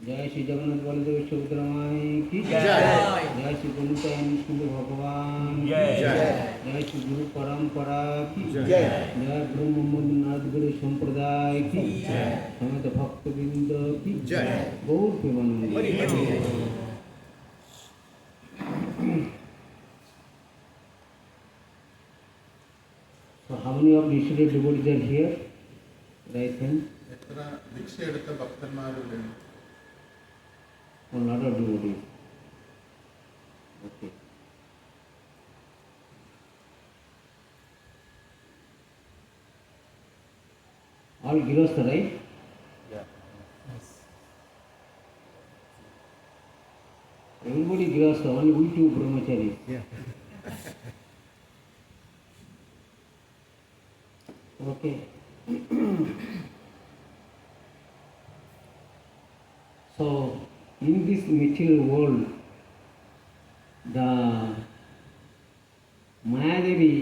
जय श्री जगन्नाथ बलदेव सुभद्रा माई की जय। जय श्री गुरु भगवान की जय। जय श्री गुरु परंपरा की जय। जय गुरु मोहम्मद नाथ गुरु संप्रदाय की जय। समेत भक्तवृंद की जय। गौर Premanand. So how many of yesterday devotees are here? Right hand. എത്ര ദീക്ഷയെടുത്ത ഭക്തന്മാരുടെ A lot of devotees. Okay. All Girastha, right? Everybody Girastha, only we two brahmacharis. Okay. So, in this material world, the Mayadevi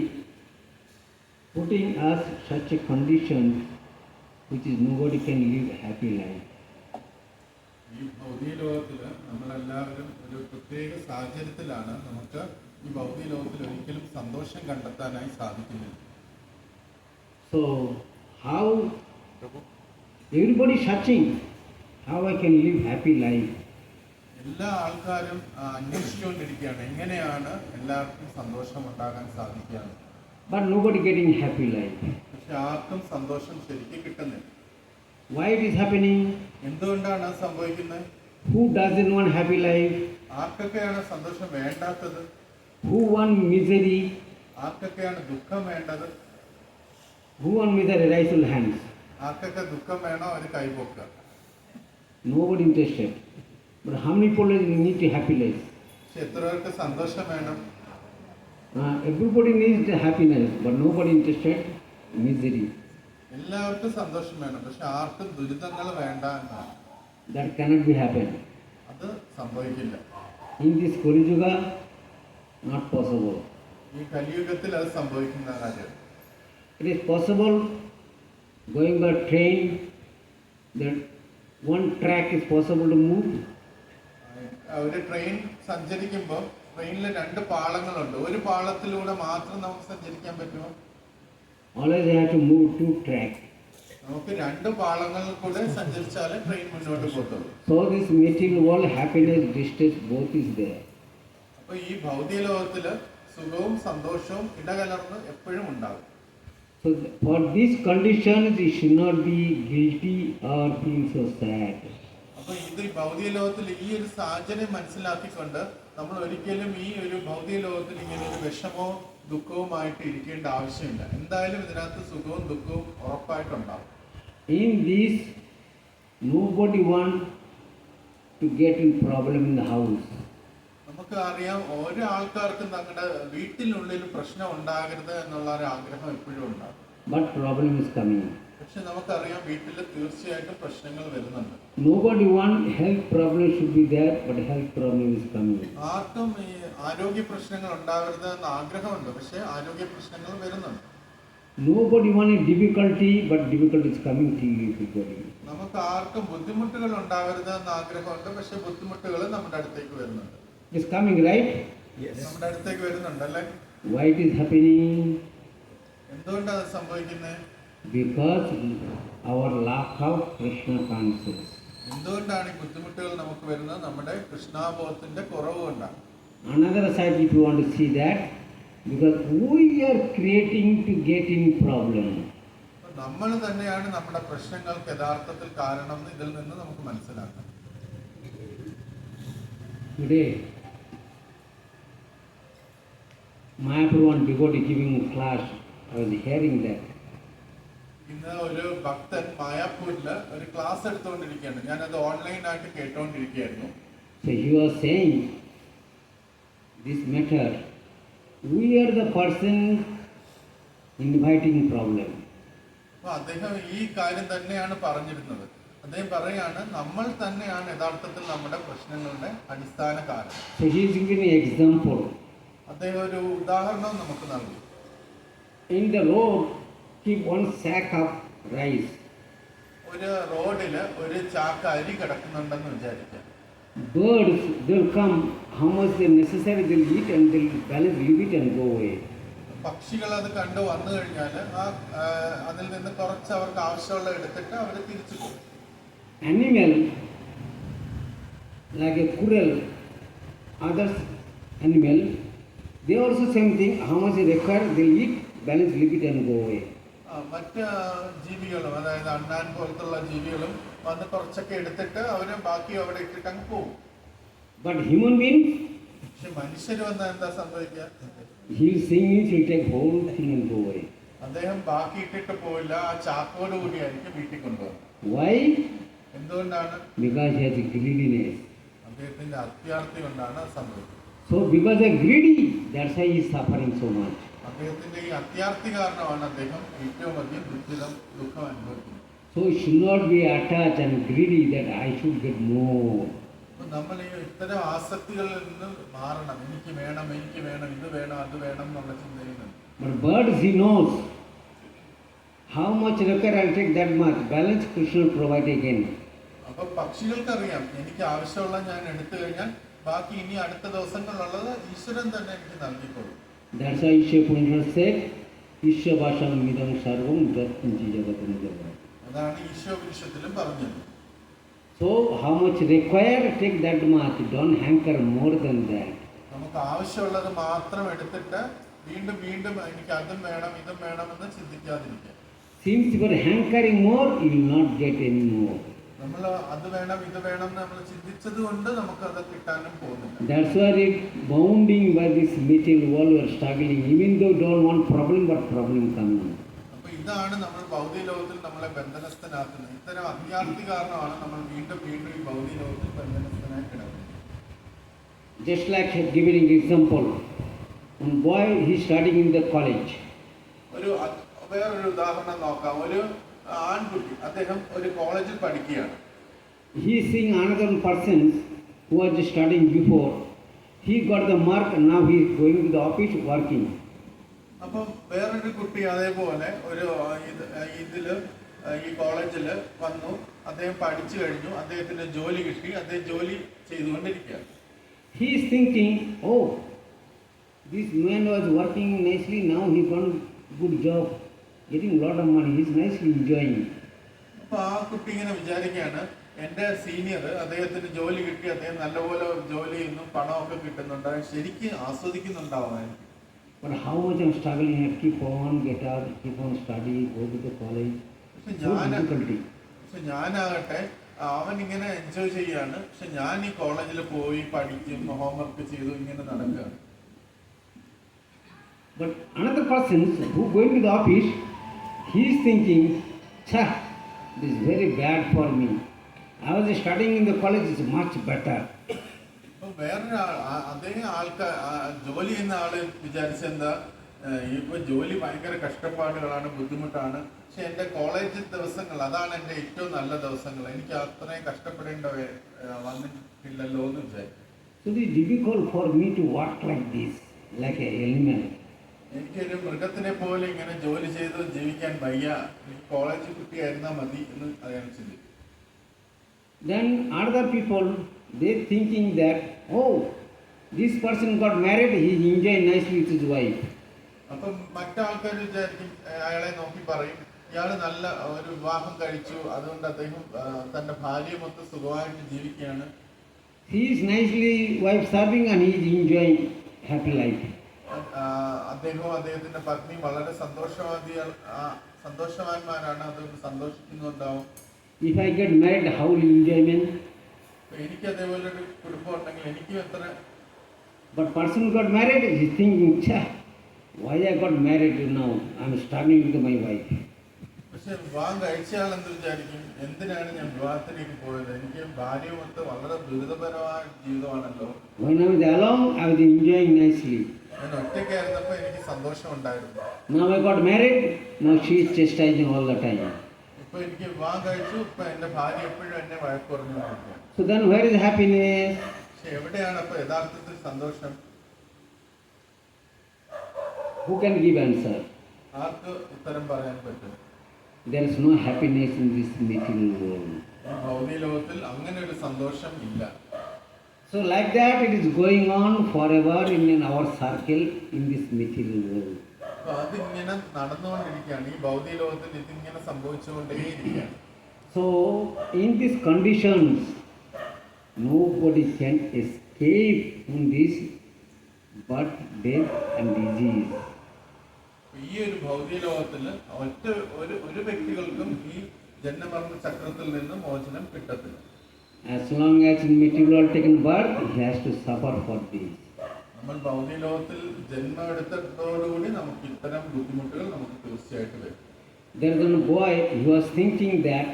putting us such a condition which is nobody can live a happy life. ഈ ഭൗതിക ലോകത്തിൽ നമ്മളെല്ലാവരും ഒരു പ്രത്യേക സാഹചര്യത്തിലാണ് നമുക്ക് ഈ ഭൗതിക ലോകത്തിൽ ഒരിക്കലും സന്തോഷം കണ്ടെത്താനായി സാധിക്കുന്നില്ല. So, how everybody is searching how I can live happy life. എല്ലാ ആൾക്കാരും അന്വേഷിച്ചുകൊണ്ടിരിക്കുകയാണ് എങ്ങനെയാണ് എല്ലാവർക്കും സന്തോഷം ഉണ്ടാകാൻ സാധിക്കുക. But nobody getting happy life. പക്ഷെ ആർക്കും സന്തോഷം ശരിക്കും കിട്ടുന്നില്ല. Why it is happening? എന്തുകൊണ്ടാണ് അത് സംഭവിക്കുന്നത്? Who doesn't want happy life? ആർക്കൊക്കെയാണ് സന്തോഷം വേണ്ടാത്തത്? Who want misery? ആർക്കൊക്കെയാണ് ദുഃഖം വേണ്ടത്? Who want misery? Raise your hands. ആർക്കൊക്കെ ദുഃഖം വേണോ അവർ കൈപൊക്കുക. Nobody interested. But how many people need a happy life? പക്ഷെ എത്ര പേർക്ക് സന്തോഷം വേണം? Everybody needs the happiness, but nobody interested misery. എല്ലാവർക്കും സന്തോഷം വേണം, പക്ഷെ ആർക്കും ദുരിതങ്ങൾ വേണ്ട എന്നാണ്. That cannot be happen. അത് സംഭവിക്കില്ല. In this Kali Yuga, not possible. ഈ കലിയുഗത്തിൽ അത് സംഭവിക്കുന്ന കാര്യം. It is possible going by train, that one track is possible to move. ഒരു ട്രെയിൻ സഞ്ചരിക്കുമ്പോൾ ട്രെയിനിൽ രണ്ട് പാളങ്ങളുണ്ട്. ഒരു പാളത്തിലൂടെ മാത്രം നമുക്ക് സഞ്ചരിക്കാൻ പറ്റുമോ? Always you have to move two tracks. നമുക്ക് രണ്ട് പാളങ്ങളിൽ കൂടെ സഞ്ചരിച്ചാലേ ട്രെയിൻ മുന്നോട്ട് പോകത്തുള്ളൂ. So this material world, happiness, distress, both is there. അപ്പൊ ഈ ഭൗതിക ലോകത്തില് സുഖവും സന്തോഷവും ഇടകലർന്ന് എപ്പോഴും ഉണ്ടാകും. So for these conditions, you should not be guilty or feel so sad. അപ്പൊ ഇത് ഭൗതിക ലോകത്തിൽ ഈ ഒരു സാഹചര്യം മനസ്സിലാക്കിക്കൊണ്ട് നമ്മൾ ഒരിക്കലും ഈ ഒരു ഭൗതിക ലോകത്തിൽ ഇങ്ങനെ ഒരു വിഷമോ ദുഃഖവുമായിട്ട് ഇരിക്കേണ്ട ആവശ്യമില്ല. എന്തായാലും ഇതിനകത്ത് സുഖവും ദുഃഖവും ഉറപ്പായിട്ടുണ്ടാവും. In this, nobody want to get in problem in the house. നമുക്ക് അറിയാം ഓരോ ആൾക്കാർക്കും തങ്ങളുടെ വീട്ടിനുള്ളിൽ പ്രശ്നം ഉണ്ടാകരുത് എന്നുള്ള ഒരു ആഗ്രഹം എപ്പോഴും ഉണ്ടാകും. But problem is coming. പക്ഷെ നമുക്കറിയാം വീട്ടിൽ തീർച്ചയായിട്ടും പ്രശ്നങ്ങൾ വരുന്നുണ്ട്. Nobody want health problem should be there, but health problem is coming. ആർക്കും ഈ ആരോഗ്യ പ്രശ്നങ്ങൾ ഉണ്ടാകരുത് എന്ന ആഗ്രഹമുണ്ട്, പക്ഷെ ആരോഗ്യ പ്രശ്നങ്ങൾ വരുന്നുണ്ട്. Nobody want a difficulty, but difficulty is coming to you everybody. നമുക്ക് ആർക്കും ബുദ്ധിമുട്ടുകൾ ഉണ്ടാകരുത് എന്ന ആഗ്രഹമുണ്ട്, പക്ഷെ ബുദ്ധിമുട്ടുകൾ നമ്മുടെ അടുത്തേക്ക് വരുന്നുണ്ട്. It is coming, right? നമ്മുടെ അടുത്തേക്ക് വരുന്നുണ്ട് അല്ലേ? Why it is happening? എന്തുകൊണ്ടാണ് അത് സംഭവിക്കുന്നത്? Because our lack of Krishna consciousness. എന്തുകൊണ്ടാണ് ഈ ബുദ്ധിമുട്ടുകൾ നമുക്ക് വരുന്നത്? നമ്മുടെ കൃഷ്ണാബോധത്തിന്റെ കുറവ് കൊണ്ടാണ്. Another side, if you want to see that, because we are creating to get in problem. നമ്മൾ തന്നെയാണ് നമ്മുടെ പ്രശ്നങ്ങൾക്ക് യഥാർത്ഥത്തിൽ കാരണം എന്ന് ഇതിൽ നിന്ന് നമുക്ക് മനസ്സിലാക്കാം. Today, Mayapur one devotee giving a class, I was hearing that. ഇന്ന് ഒരു ഭക്തൻ മായാപൂരില് ഒരു ക്ലാസ് എടുത്തുകൊണ്ടിരിക്കുകയാണ്. ഞാനത് ഓൺലൈനായിട്ട് കേട്ടോണ്ടിരിക്കുകയായിരുന്നു. So he was saying this matter, we are the person inviting problem. അപ്പൊ അദ്ദേഹം ഈ കാര്യം തന്നെയാണ് പറഞ്ഞിരുന്നത്. അദ്ദേഹം പറയാണ് നമ്മൾ തന്നെയാണ് യഥാർത്ഥത്തിൽ നമ്മുടെ പ്രശ്നങ്ങളുടെ അടിസ്ഥാന കാരണം. So he is giving an example. അദ്ദേഹം ഒരു ഉദാഹരണം നമുക്ക് നൽകി. In the road, keep one sack of rice. ഒരു റോഡില് ഒരു ചാക്ക് അരി കിടക്കുന്നുണ്ടെന്ന് വിചാരിക്കാം. Birds, they'll come, how much they necessary they'll eat and they'll balance, leave it and go away. പക്ഷികൾ അത് കണ്ടു വന്നു കഴിഞ്ഞാൽ അതിൽ നിന്ന് കുറച്ച് അവർക്ക് ആവശ്യമുള്ള എടുത്തിട്ട് അവർ തിരിച്ചു പോകും. Animal, like a squirrel, others animal, they also same thing, how much they require, they'll eat, balance, leave it and go away. മറ്റ് ജീവികളും അതായത് അണ്ണാൻ പോലത്തുള്ള ജീവികളും വന്ന് കുറച്ചൊക്കെ എടുത്തിട്ട് അവര് ബാക്കി അവിടെ ഇട്ടിട്ട് അങ്ങ് പോകും. But human beings, പക്ഷെ മനുഷ്യർ വന്നാൽ എന്താ സംഭവിക്കുക? he'll sing it, he'll take whole thing and go away. അദ്ദേഹം ബാക്കി ഇട്ടിട്ട് പോയില്ല, ആ ചാക്കോട് കൂടിയായിരിക്കും വീട്ടിൽ കൊണ്ടുപോകുന്നത്. Why? എന്തുകൊണ്ടാണ്? Because he has a greediness. അദ്ദേഹത്തിന്റെ അത്യാർത്ഥി കൊണ്ടാണ് സംഭവിക്കുന്നത്. So because they are greedy, that's why he is suffering so much. അദ്ദേഹത്തിന്റെ ഈ അത്യാർത്ഥി കാരണമാണ് അദ്ദേഹം ഏറ്റവും അധികം ദുഃഖം അനുഭവിക്കുന്നത്. So he should not be attached and greedy that I should get more. നമ്മൾ ഈ ഇത്തരം ആസക്തികളിൽ നിന്ന് മാറണം. എനിക്ക് വേണം, ഇത് വേണം, അത് വേണം എന്നുള്ള ചിന്തയിൽ നിന്ന്. But birds, he knows how much require, I'll take that much. Balance Krishna will provide again. അപ്പൊ പക്ഷികൾക്കറിയാം എനിക്ക് ആവശ്യമുള്ള ഞാൻ എടുത്തു കഴിഞ്ഞാൽ ബാക്കി ഇനി അടുത്ത ദിവസങ്ങളിലുള്ളത് ഈശ്വരൻ തന്നെ എനിക്ക് നൽകിക്കൊള്ളും. That's why Isha Punisha said, Isha Bhasham Midam Sarvam Dattanji Jagatam Java. അതാണ് ഈശോപനിഷത്തിലും പറഞ്ഞത്. So how much require, take that much. Don't hanker more than that. നമുക്ക് ആവശ്യമുള്ളത് മാത്രം എടുത്തിട്ട് വീണ്ടും വീണ്ടും എനിക്ക് അതും വേണം ഇതും വേണമെന്ന് ചിന്തിക്കാതിരിക്കുക. Since you are hankering more, you will not get any more. നമ്മൾ അത് വേണം ഇത് വേണം എന്ന് നമ്മൾ ചിന്തിച്ചത് കൊണ്ട് നമുക്ക് അത് കിട്ടാനും പോകുന്നില്ല. That's why bounding by this material world we are struggling, even though we don't want problem, but problem coming. അപ്പൊ ഇതാണ് നമ്മൾ ഭൗതിക ലോകത്തിൽ നമ്മളെ ബന്ധനസ്ഥനാക്കുന്നത്. ഇത്തരം അത്യാർത്ഥി കാരണമാണ് നമ്മൾ വീണ്ടും വീണ്ടും ഈ ഭൗതിക ലോകത്തിൽ ബന്ധനസ്ഥനായി കിടക്കുന്നത്. Just like giving example, one boy he is studying in the college. വേറൊരു ഉദാഹരണം നോക്കാം. ഒരു ആൺകുട്ടി അദ്ദേഹം ഒരു കോളേജിൽ പഠിക്കുകയാണ്. He is seeing another person who was studying before. He got the mark and now he is going to the office working. അപ്പം വേറൊരു കുട്ടി അതേപോലെ ഒരു ഈ കോളേജിൽ വന്നു, അദ്ദേഹം പഠിച്ചു കഴിഞ്ഞു, അദ്ദേഹത്തിന് ജോലി കിട്ടി, അദ്ദേഹം ജോലി ചെയ്തുകൊണ്ടിരിക്കുകയാണ്. He is thinking, oh, this man was working nicely, now he got good job, getting a lot of money, he is nicely enjoying. അപ്പോൾ ആ കുട്ടി ഇങ്ങനെ വിചാരിക്കുകയാണ്, എൻ്റെ സീനിയർ അദ്ദേഹത്തിന് ജോലി കിട്ടി, അദ്ദേഹം നല്ലപോലെ ജോലി ചെയ്യുന്നു, പണമൊക്കെ കിട്ടുന്നുണ്ട്, ശരിക്കും ആസ്വദിക്കുന്നുണ്ടാവുമായിരിക്കും. But how much I'm struggling, I keep on get up, keep on study, go to the college. പക്ഷെ ഞാനാകട്ടെ അവൻ ഇങ്ങനെ എൻജോയ് ചെയ്യാണ്, പക്ഷെ ഞാൻ ഈ കോളേജിൽ പോയി പഠിക്കും, ഹോംവർക്ക് ചെയ്തു, ഇങ്ങനെ നടക്കുകയാണ്. But another person who going to the office, he is thinking, "Cha, this is very bad for me. I was studying in the college, it's much better." വേറൊരു അതേ ആൾക്കാർ ജോലി ചെയ്യുന്ന ആള് വിചാരിച്ചെന്താ, ഇപ്പൊ ജോലി ഭയങ്കര കഷ്ടപ്പാടുകളാണ്, ബുദ്ധിമുട്ടാണ്, പക്ഷെ എൻ്റെ കോളേജ് ദിവസങ്ങൾ അതാണ് എൻ്റെ ഏറ്റവും നല്ല ദിവസങ്ങൾ, എനിക്ക് അത്രയും കഷ്ടപ്പെടേണ്ട വന്നിട്ടില്ലല്ലോ എന്ന് വിചാരിക്കും. So it is difficult for me to work like this, like an animal. എനിക്കൊരു മൃഗത്തിനെ പോലെ ഇങ്ങനെ ജോലി ചെയ്ത് ജീവിക്കാൻ വയ്യ, കോളേജ് കുട്ടിയായിരുന്നാൽ മതി എന്ന് അയാൾ ചിന്തിക്കും. Then other people, they thinking that, oh, this person got married, he is enjoying nicely with his wife. അപ്പം മറ്റാൾക്കാർ വിചാരിക്കും, അയാളെ നോക്കി പറയും, ഇയാൾ നല്ല ഒരു വിവാഹം കഴിച്ചു, അതുകൊണ്ട് അദ്ദേഹം തന്റെ ഭാര്യയുമൊത്ത് സുഖമായിട്ട് ജീവിക്കുകയാണ്. He is nicely wife serving and he is enjoying happy life. അദ്ദേഹവും അദ്ദേഹത്തിന്റെ പത്നിയും വളരെ സന്തോഷവാന്മാരാണ്, അതുകൊണ്ട് സന്തോഷിക്കുന്നുണ്ടാവും. If I get married, how will enjoyment? എനിക്ക് അതേപോലെ ഒരു കുടുംബം ഉണ്ടെങ്കിൽ എനിക്കും എത്ര. But person who got married is thinking, "Cha, why I got married now? I am struggling with my wife." പക്ഷെ വിവാഹം കഴിച്ചയാൾ എന്ത് വിചാരിക്കും, എന്തിനാണ് ഞാൻ വിവാഹത്തിലേക്ക് പോയത്, എനിക്ക് ഭാര്യയുമൊത്ത് വളരെ ദുരിതപരമായ ജീവിതമാണല്ലോ. When I was alone, I was enjoying nicely. ഞാൻ ഒറ്റയ്ക്കായിരുന്നപ്പോൾ എനിക്ക് സന്തോഷം ഉണ്ടായിരുന്നു. Now I got married, now she is chastising all the time. ഇപ്പൊ എനിക്ക് വിവാഹം കഴിച്ചു, ഇപ്പൊ എന്റെ ഭാര്യ എപ്പോഴും എന്നെ വഴക്ക് പറഞ്ഞുകൊണ്ടിരിക്കുക. So then where is happiness? പക്ഷെ എവിടെയാണ് അപ്പൊ യഥാർത്ഥത്തിൽ സന്തോഷം? Who can give answer? ആർക്ക് ഉത്തരം പറയാൻ പറ്റും? There is no happiness in this material world. ഈ ഭൗതിക ലോകത്തിൽ അങ്ങനെ ഒരു സന്തോഷം ഇല്ല. So like that it is going on forever in our circle in this material world. അപ്പൊ അതിങ്ങനെ നടന്നുകൊണ്ടിരിക്കുകയാണ്. ഈ ഭൗതിക ലോകത്തിൽ ഇതിങ്ങനെ സംഭവിച്ചുകൊണ്ടേയിരിക്കുകയാണ്. So in these conditions, nobody can escape from this but death and disease. ഈ ഒരു ഭൗതിക ലോകത്തിൽ ഒറ്റ ഒരു വ്യക്തികൾക്കും ഈ ജന്മമരണ ചക്രത്തിൽ നിന്ന് മോചനം കിട്ടത്തില്ല. As long as in material world taken birth, he has to suffer for this. നമ്മൾ ഭൗതിക ലോകത്തിൽ ജന്മം എടുത്തതോടുകൂടി നമുക്ക് ഇത്തരം ബുദ്ധിമുട്ടുകൾ നമുക്ക് തീർച്ചയായിട്ടും വരും. There is one boy, he was thinking that,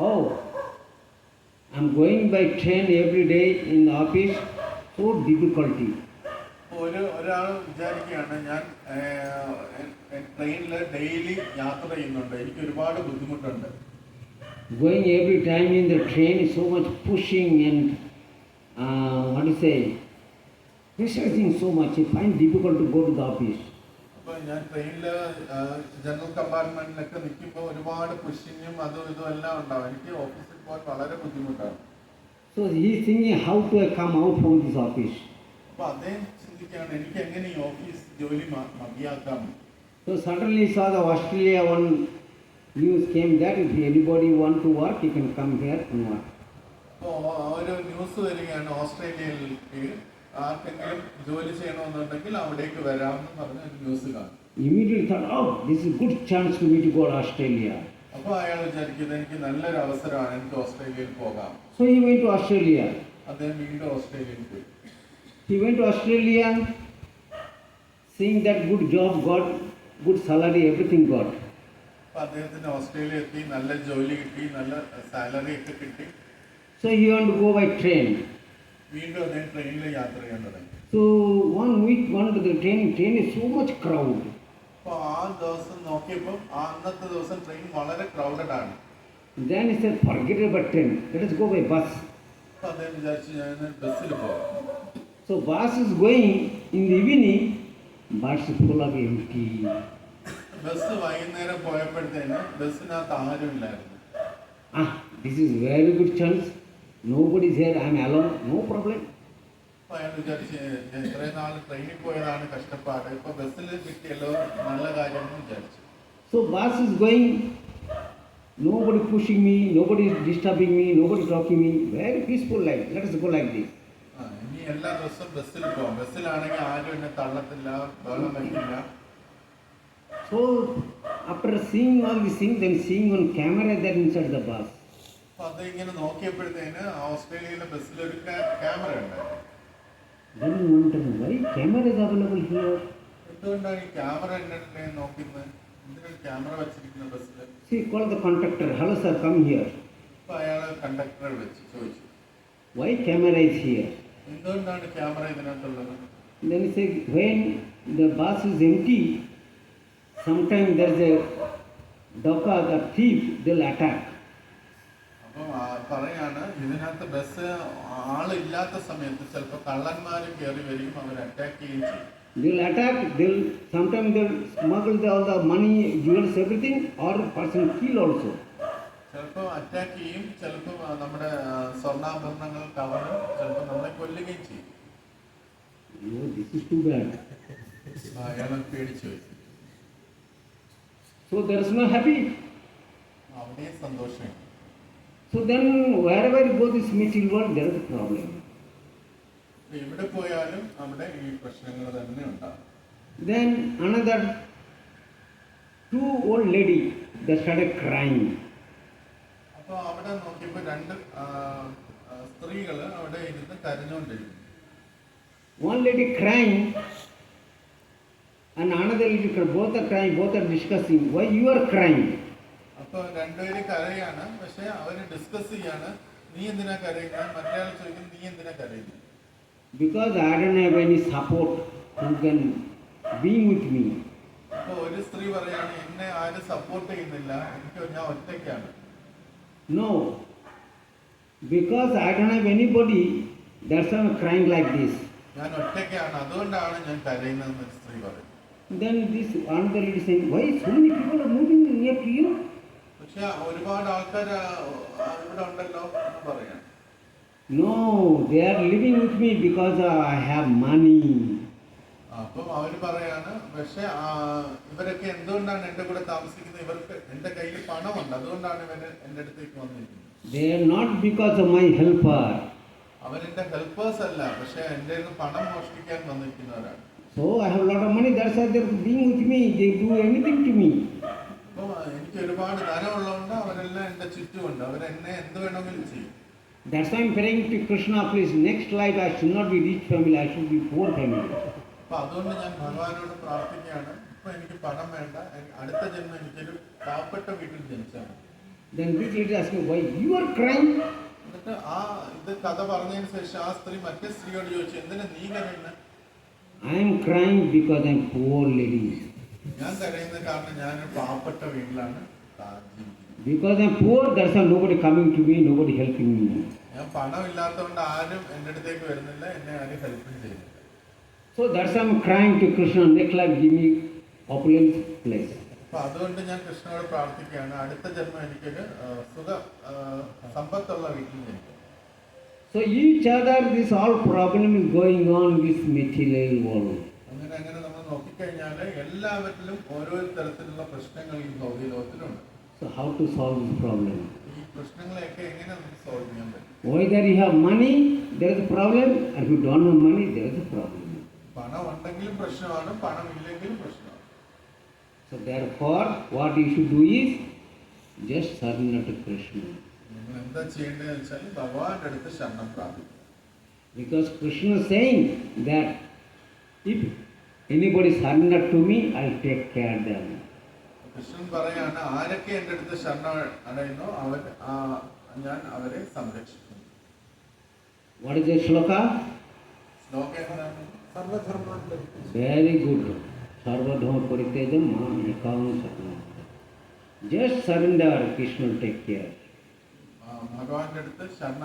oh, I'm going by train every day in the office, so difficulty. ഒരാൾ വിചാരിക്കുകയാണ്, ഞാൻ ട്രെയിനിൽ ഡെയിലി യാത്ര ചെയ്യുന്നുണ്ട്, എനിക്ക് ഒരുപാട് ബുദ്ധിമുട്ടുണ്ട്. Going every time in the train is so much pushing and what to say, researching so much, I find difficult to go to the office. അപ്പോൾ ഞാൻ ട്രെയിനിൽ ജനറൽ കമ്പാർട്ട്മെന്റിലൊക്കെ നിൽക്കുമ്പോൾ ഒരുപാട് പുഷിങ്ങും അതും ഇതും എല്ലാം ഉണ്ടാവും, എനിക്ക് ഓഫീസിൽ പോകാൻ വളരെ ബുദ്ധിമുട്ടാണ്. So he is thinking how to come out from this office. അപ്പോൾ അദ്ദേഹം ചിന്തിക്കുകയാണ്, എനിക്ക് എങ്ങനെ ഈ ഓഫീസ് ജോലി മതിയാക്കാം. So suddenly saw the Australia one news came that if anybody want to work, he can come here and work. അപ്പോൾ ഒരു news വരികയാണ്, ഓസ്ട്രേലിയയിലേക്ക് ആർക്കെങ്കിലും ജോലി ചെയ്യണമെന്നുണ്ടെങ്കിൽ അവിടേക്ക് വരാമെന്ന് പറഞ്ഞ ഒരു ന്യൂസ് കാണും. Immediately thought, oh, this is a good chance for me to go to Australia. അപ്പോൾ അയാൾ വിചാരിക്കുന്നത് എനിക്ക് നല്ലൊരു അവസരമാണ്, എനിക്ക് ഓസ്ട്രേലിയയിൽ പോകാം. So he went to Australia. അദ്ദേഹം വീണ്ടും ഓസ്ട്രേലിയയിൽ പോയി. He went to Australia, seeing that good job got, good salary, everything got. അപ്പോൾ അദ്ദേഹത്തിന് ഓസ്ട്രേലിയ എത്തി, നല്ല ജോലി കിട്ടി, നല്ല സാലറി ഒക്കെ കിട്ടി. So he want to go by train. വീണ്ടും അദ്ദേഹം ട്രെയിനിൽ യാത്ര ചെയ്യാൻ തുടങ്ങി. So one week, one to the train is so much crowd. അപ്പോൾ ആ ദിവസം നോക്കിയപ്പോൾ അന്നത്തെ ദിവസം ട്രെയിൻ വളരെ ക്രൗഡഡ് ആണ്. Then he said, forget about train, let us go by bus. അപ്പോൾ അദ്ദേഹം വിചാരിച്ചു ഞാൻ ബസ്സിൽ പോകാം. So bus is going in the evening, bus is full of empty. Bus വൈകുന്നേരം പോയപ്പോഴത്തേന് ബസ്സിനകത്ത് ആരുമില്ലായിരുന്നു. This is very good chance. Nobody is here, I am alone, no problem. അപ്പോൾ അയാൾ വിചാരിച്ച് ഇത്രയും നാൾ ട്രെയിനിൽ പോയതാണ് കഷ്ടപ്പാട്, ഇപ്പോൾ ബസ്സിൽ കിട്ടിയല്ലോ നല്ല കാര്യം എന്ന് വിചാരിച്ചു. So bus is going, nobody pushing me, nobody is disturbing me, nobody talking me, very peaceful life. Let us go like this. ഇനി എല്ലാ ദിവസവും ബസ്സിൽ പോകാം, ബസ്സിലാണെങ്കിൽ ആരും എന്നെ തള്ളത്തില്ല, ബഹളം വയ്ക്കില്ല. So after seeing all these things, then seeing on camera that inside the bus. അപ്പോൾ അത് ഇങ്ങനെ നോക്കിയപ്പോഴത്തേന് ഓസ്ട്രേലിയയിലെ ബസ്സിൽ ഒരു ക്യാമറ ഉണ്ടായിരുന്നു. Then you wonder why camera is available here. എന്തുകൊണ്ടാണ് ഈ ക്യാമറ എന്നെ നോക്കുന്നത്, എന്തിനാണ് ക്യാമറ വെച്ചിരിക്കുന്ന ബസ്സിൽ? See, call the conductor, hello sir, come here. അപ്പോൾ അയാൾ കണ്ടക്ടറെ വിളിച്ച് ചോദിച്ചു, Why camera is here? എന്തുകൊണ്ടാണ് camera ഇതിനകത്തുള്ളത്? Then he said, when the bus is empty, sometimes there is a doka, the thief, they will attack. അപ്പം പറയാണ്, ഇതിനകത്ത് bus ആളില്ലാത്ത സമയത്ത് ചിലപ്പോൾ കള്ളന്മാർ കയറി വരികയും അവർ അറ്റാക്ക് ചെയ്യുകയും ചെയ്യും. They will attack, sometimes they will smuggle all the money, jewels, everything, or person kill also. ചിലപ്പോൾ അറ്റാക്ക് ചെയ്യും, ചിലപ്പോൾ നമ്മുടെ സ്വർണ്ണാഭരണങ്ങൾ കവറും, ചിലപ്പോൾ നമ്മളെ കൊല്ലുകയും ചെയ്യും. Oh, this is too bad. അയാളെ പേടിച്ചു പോയി. So there is no happy. അവിടെയും സന്തോഷമില്ല. So then wherever you go this material world, there is a problem. എവിടെ പോയാലും അവിടെ ഈ പ്രശ്നങ്ങൾ തന്നെ ഉണ്ടാകും. Then another two old lady, they started crying. അപ്പോൾ അവിടെ നോക്കിയപ്പോൾ രണ്ട് സ്ത്രീകൾ അവിടെ ഇരുന്ന് കരഞ്ഞുകൊണ്ടിരിക്കുന്നു. One lady crying and another lady crying. Both are crying, both are discussing. Why you are crying? അപ്പോൾ രണ്ടുപേരും കരയാണ്, പക്ഷെ അവർ ഡിസ്കസ് ചെയ്യാണ്, നീ എന്തിനാ കരയുന്നത്? മറ്റേ ചോദിക്കുന്നു, നീ എന്തിനാ കരയുന്നത്? Because I don't have any support who can be with me. അപ്പോൾ ഒരു സ്ത്രീ പറയാണ്, എന്നെ ആരും സപ്പോർട്ട് ചെയ്യുന്നില്ല, ഞാൻ ഒറ്റയ്ക്കാണ്. No, because I don't have anybody, that's why I'm crying like this. ഞാൻ ഒറ്റയ്ക്കാണ്, അതുകൊണ്ടാണ് ഞാൻ കരയുന്നതെന്ന് ഒരു സ്ത്രീ പറയും. Then this another lady saying, why so many people are moving near to you? പക്ഷെ ഒരുപാട് ആൾക്കാർ ഇവിടെ ഉണ്ടല്ലോ എന്ന് പറയാം. No, they are living with me because I have money. അപ്പം അവർ പറയാണ്, പക്ഷെ ഇവരൊക്കെ എന്തുകൊണ്ടാണ് എൻ്റെ കൂടെ താമസിക്കുന്നത്? ഇവർക്ക് എൻ്റെ കയ്യിൽ പണമുണ്ട്, അതുകൊണ്ടാണ് ഇവർ എൻ്റെ അടുത്തേക്ക് വന്നിരിക്കുന്നത്. They are not because of my helper. അവരെന്റെ ഹെൽപ്പേഴ്സ് അല്ല, പക്ഷെ എൻ്റെ നിന്ന് പണം മോഷ്ടിക്കാൻ വന്നിരിക്കുന്നവരാണ്. So I have a lot of money, that's why they are being with me. They do anything to me. അപ്പം എനിക്ക് ഒരുപാട് ധനമുള്ളതുകൊണ്ട് അവരെല്ലാം എൻ്റെ ചുറ്റുമുണ്ട്, അവരെന്നെ എന്ത് വേണമെങ്കിലും ചെയ്യും. That's why I'm praying to Krishna, please, next life I should not be rich family, I should be poor family. അപ്പൊ അതുകൊണ്ട് ഞാൻ ഭഗവാനോട് പ്രാർത്ഥിക്കുകയാണ്, ഇപ്പൊ എനിക്ക് പണം വേണ്ട, അടുത്ത ജന്മം എനിക്കൊരു പാവപ്പെട്ട വീട്ടിൽ ജനിച്ചാൽ മതി. Then this lady asked me, why you are crying? എന്നിട്ട് ഇത് കഥ പറഞ്ഞതിന് ശേഷം ആ സ്ത്രീ മറ്റേ സ്ത്രീയോട് ചോദിച്ചു, എന്തിനാ നീ കരയുന്നത്? I am crying because I am poor lady. ഞാൻ കരയുന്നത് കാരണം ഞാനൊരു പാവപ്പെട്ട വീട്ടിലാണ് ജീവിക്കുന്നത്. Because I am poor, that's why nobody coming to me, nobody helping me. ഞാൻ പണം ഇല്ലാത്തതുകൊണ്ട് ആരും എൻ്റെ അടുത്തേക്ക് വരുന്നില്ല, എന്നെ ആരും ഹെൽപ്പും ചെയ്യുന്നില്ല. So that's why I'm crying to Krishna, next life give me opulent place. അപ്പൊ അതുകൊണ്ട് ഞാൻ കൃഷ്ണനോട് പ്രാർത്ഥിക്കുകയാണ്, അടുത്ത ജന്മം എനിക്കൊരു സമ്പത്തുള്ള വീട്ടിൽ ജനിക്കും. So each other, this all problem is going on in this material world. അങ്ങനെ നമ്മൾ നോക്കിക്കഴിഞ്ഞാൽ എല്ലാവരിലും ഓരോ തരത്തിലുള്ള പ്രശ്നങ്ങൾ ഈ ഭൗതിക ലോകത്തിലുണ്ട്. So how to solve this problem? ഈ പ്രശ്നങ്ങളെയൊക്കെ എങ്ങനെ നമുക്ക് സോൾവ് ചെയ്യാൻ പറ്റും? Whether you have money, there is a problem, and if you don't have money, there is a problem. പണം ഉണ്ടെങ്കിലും പ്രശ്നമാണ്, പണം ഇല്ലെങ്കിലും പ്രശ്നമാണ്. So therefore, what you should do is just surrender to Krishna. നിങ്ങൾ എന്താ ചെയ്യേണ്ടതെന്ന് വെച്ചാൽ ഭഗവാന്റെ അടുത്ത് ശരണം പ്രാപിക്കും. Because Krishna is saying that if anybody surrender to me, I'll take care of them. Krishnan പറയാണ്, ആരൊക്കെ എൻ്റെ അടുത്ത് ശരണം അടയുന്നോ ഞാൻ അവരെ സംരക്ഷിക്കുന്നു. What is the shloka? ശ്ലോകം എന്താണ്? Very good. Sarvadhama paritejam mam ekam satnam. Just surrender, Krishna will take care. ഭഗവാന്റെ അടുത്ത് ശരണ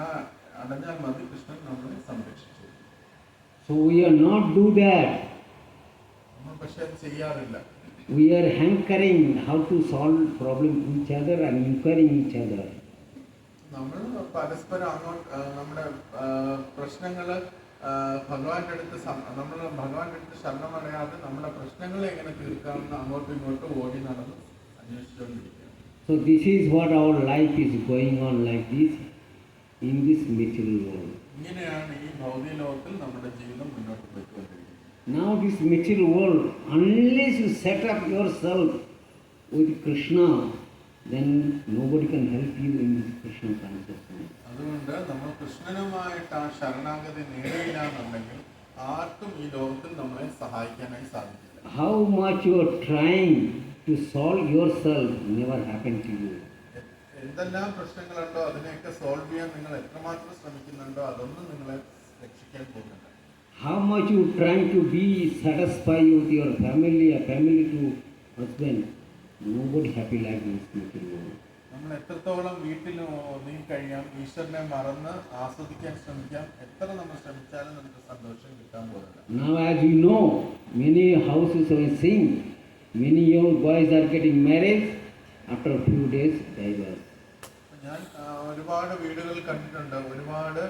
അടഞ്ഞാൽ മതി, കൃഷ്ണൻ നമ്മളെ സംരക്ഷിച്ചു. So we are not do that. നമ്മൾ പക്ഷെ അത് ചെയ്യാറില്ല. We are hankering how to solve problem each other and inquiring each other. നമ്മൾ പരസ്പരം അങ്ങോട്ട് നമ്മുടെ പ്രശ്നങ്ങൾ ഭഗവാന്റെ അടുത്ത് നമ്മൾ ഭഗവാന്റെ അടുത്ത് ശരണമടയാതെ നമ്മുടെ പ്രശ്നങ്ങളെ എങ്ങനെ തീർക്കാമെന്ന് അങ്ങോട്ടും ഇങ്ങോട്ടും ഓടി നടന്ന് അന്വേഷിച്ചുകൊണ്ടിരിക്കുക. So this is what our life is going on like this in this material world. ഇങ്ങനെയാണ് ഈ ഭൗതിക ലോകത്തിൽ നമ്മുടെ ജീവിതം മുന്നോട്ട് പോയിക്കൊണ്ടിരിക്കുന്നത്. Now this material world, unless you set up yourself with Krishna, then nobody can help you in this Krishna consciousness. അതുകൊണ്ട് നമ്മൾ കൃഷ്ണനുമായിട്ട് ആ ശരണാഗതി നേടിയില്ല എന്നുണ്ടെങ്കിൽ ആർക്കും ഈ ലോകത്തിൽ നമ്മളെ സഹായിക്കാനായി സാധിക്കില്ല. How much you are trying to solve yourself never happen to you. എന്തെല്ലാം പ്രശ്നങ്ങളുണ്ടോ അതിനെയൊക്കെ സോൾവ് ചെയ്യാൻ നിങ്ങൾ എത്രമാത്രം ശ്രമിക്കുന്നുണ്ടോ അതൊന്നും നിങ്ങളെ രക്ഷിക്കാൻ പോകുന്നുണ്ട്. How much you trying to be satisfied with your family, a family to husband, nobody happy like this material world. നമ്മൾ എത്രത്തോളം വീട്ടിൽ ഒതുങ്ങി കഴിയാം, ഈശ്വരനെ മറന്ന് ആസ്വദിക്കാൻ ശ്രമിക്കാം, എത്ര നമ്മൾ ശ്രമിച്ചാലും നമുക്ക് സന്തോഷം കിട്ടാൻ പോകുന്നില്ല. Now as you know, many houses are seeing, many young boys are getting married, after a few days divorce. ഞാൻ ഒരുപാട് വീടുകൾ കണ്ടിട്ടുണ്ട്, ഒരുപാട്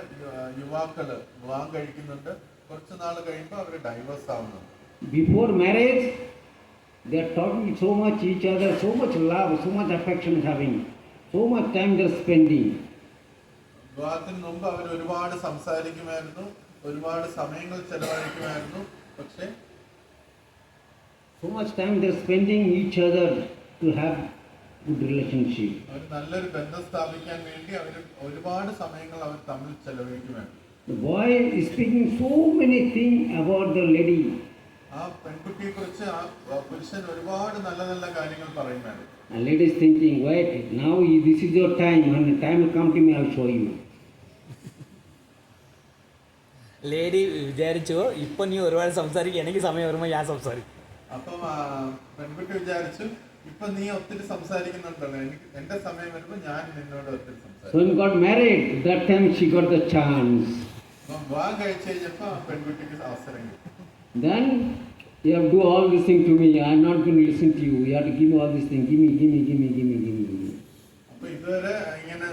യുവാക്കൾ വിവാഹം കഴിക്കുന്നുണ്ട്, കുറച്ച് നാൾ കഴിയുമ്പോൾ അവർ ഡൈവേഴ്സ് ആവുന്നുണ്ട്. Before marriage, they are talking so much each other, so much love, so much affection having, so much time they are spending. വിവാഹത്തിന് മുമ്പ് അവർ ഒരുപാട് സംസാരിക്കുമായിരുന്നു, ഒരുപാട് സമയങ്ങൾ ചെലവഴിക്കുമായിരുന്നു, പക്ഷേ so much time they are spending each other to have good relationship. അവർ നല്ലൊരു ബന്ധം സ്ഥാപിക്കാൻ വേണ്ടി അവർ ഒരുപാട് സമയങ്ങൾ അവർ തമ്മിൽ ചെലവഴിക്കുമായിരുന്നു. The boy is speaking so many things about the lady. ആ പെൺകുട്ടിയെ കുറിച്ച് ആ പുരുഷൻ ഒരുപാട് നല്ല നല്ല കാര്യങ്ങൾ പറയുമായിരുന്നു. And lady is thinking, wait, now this is your time, when the time will come to me, I will show you. Lady വിചാരിച്ചു ഇപ്പൊ നീ ഒരുപാട് സംസാരിക്കും, എനിക്ക് സമയം വരുമ്പോൾ ഞാൻ സംസാരിക്കും. അപ്പം പെൺകുട്ടി വിചാരിച്ചു, ഇപ്പൊ നീ ഒത്തിരി സംസാരിക്കുന്നുണ്ടല്ലോ, എനിക്ക് എന്റെ സമയം വരുമ്പോൾ ഞാൻ നിന്നോട് ഒത്തിരി സംസാരിക്കും. So when got married, that time she got the chance. അപ്പം വിവാഹം കഴിച്ചു കഴിഞ്ഞപ്പോ പെൺകുട്ടിക്ക് അവസരം കിട്ടി. Then You have to do all this thing to me. I am not going to listen to you. You have to give me all this thing. Give me, give me, give me, give me, give me. അപ്പൊ ഇതുവരെ ഇങ്ങനെ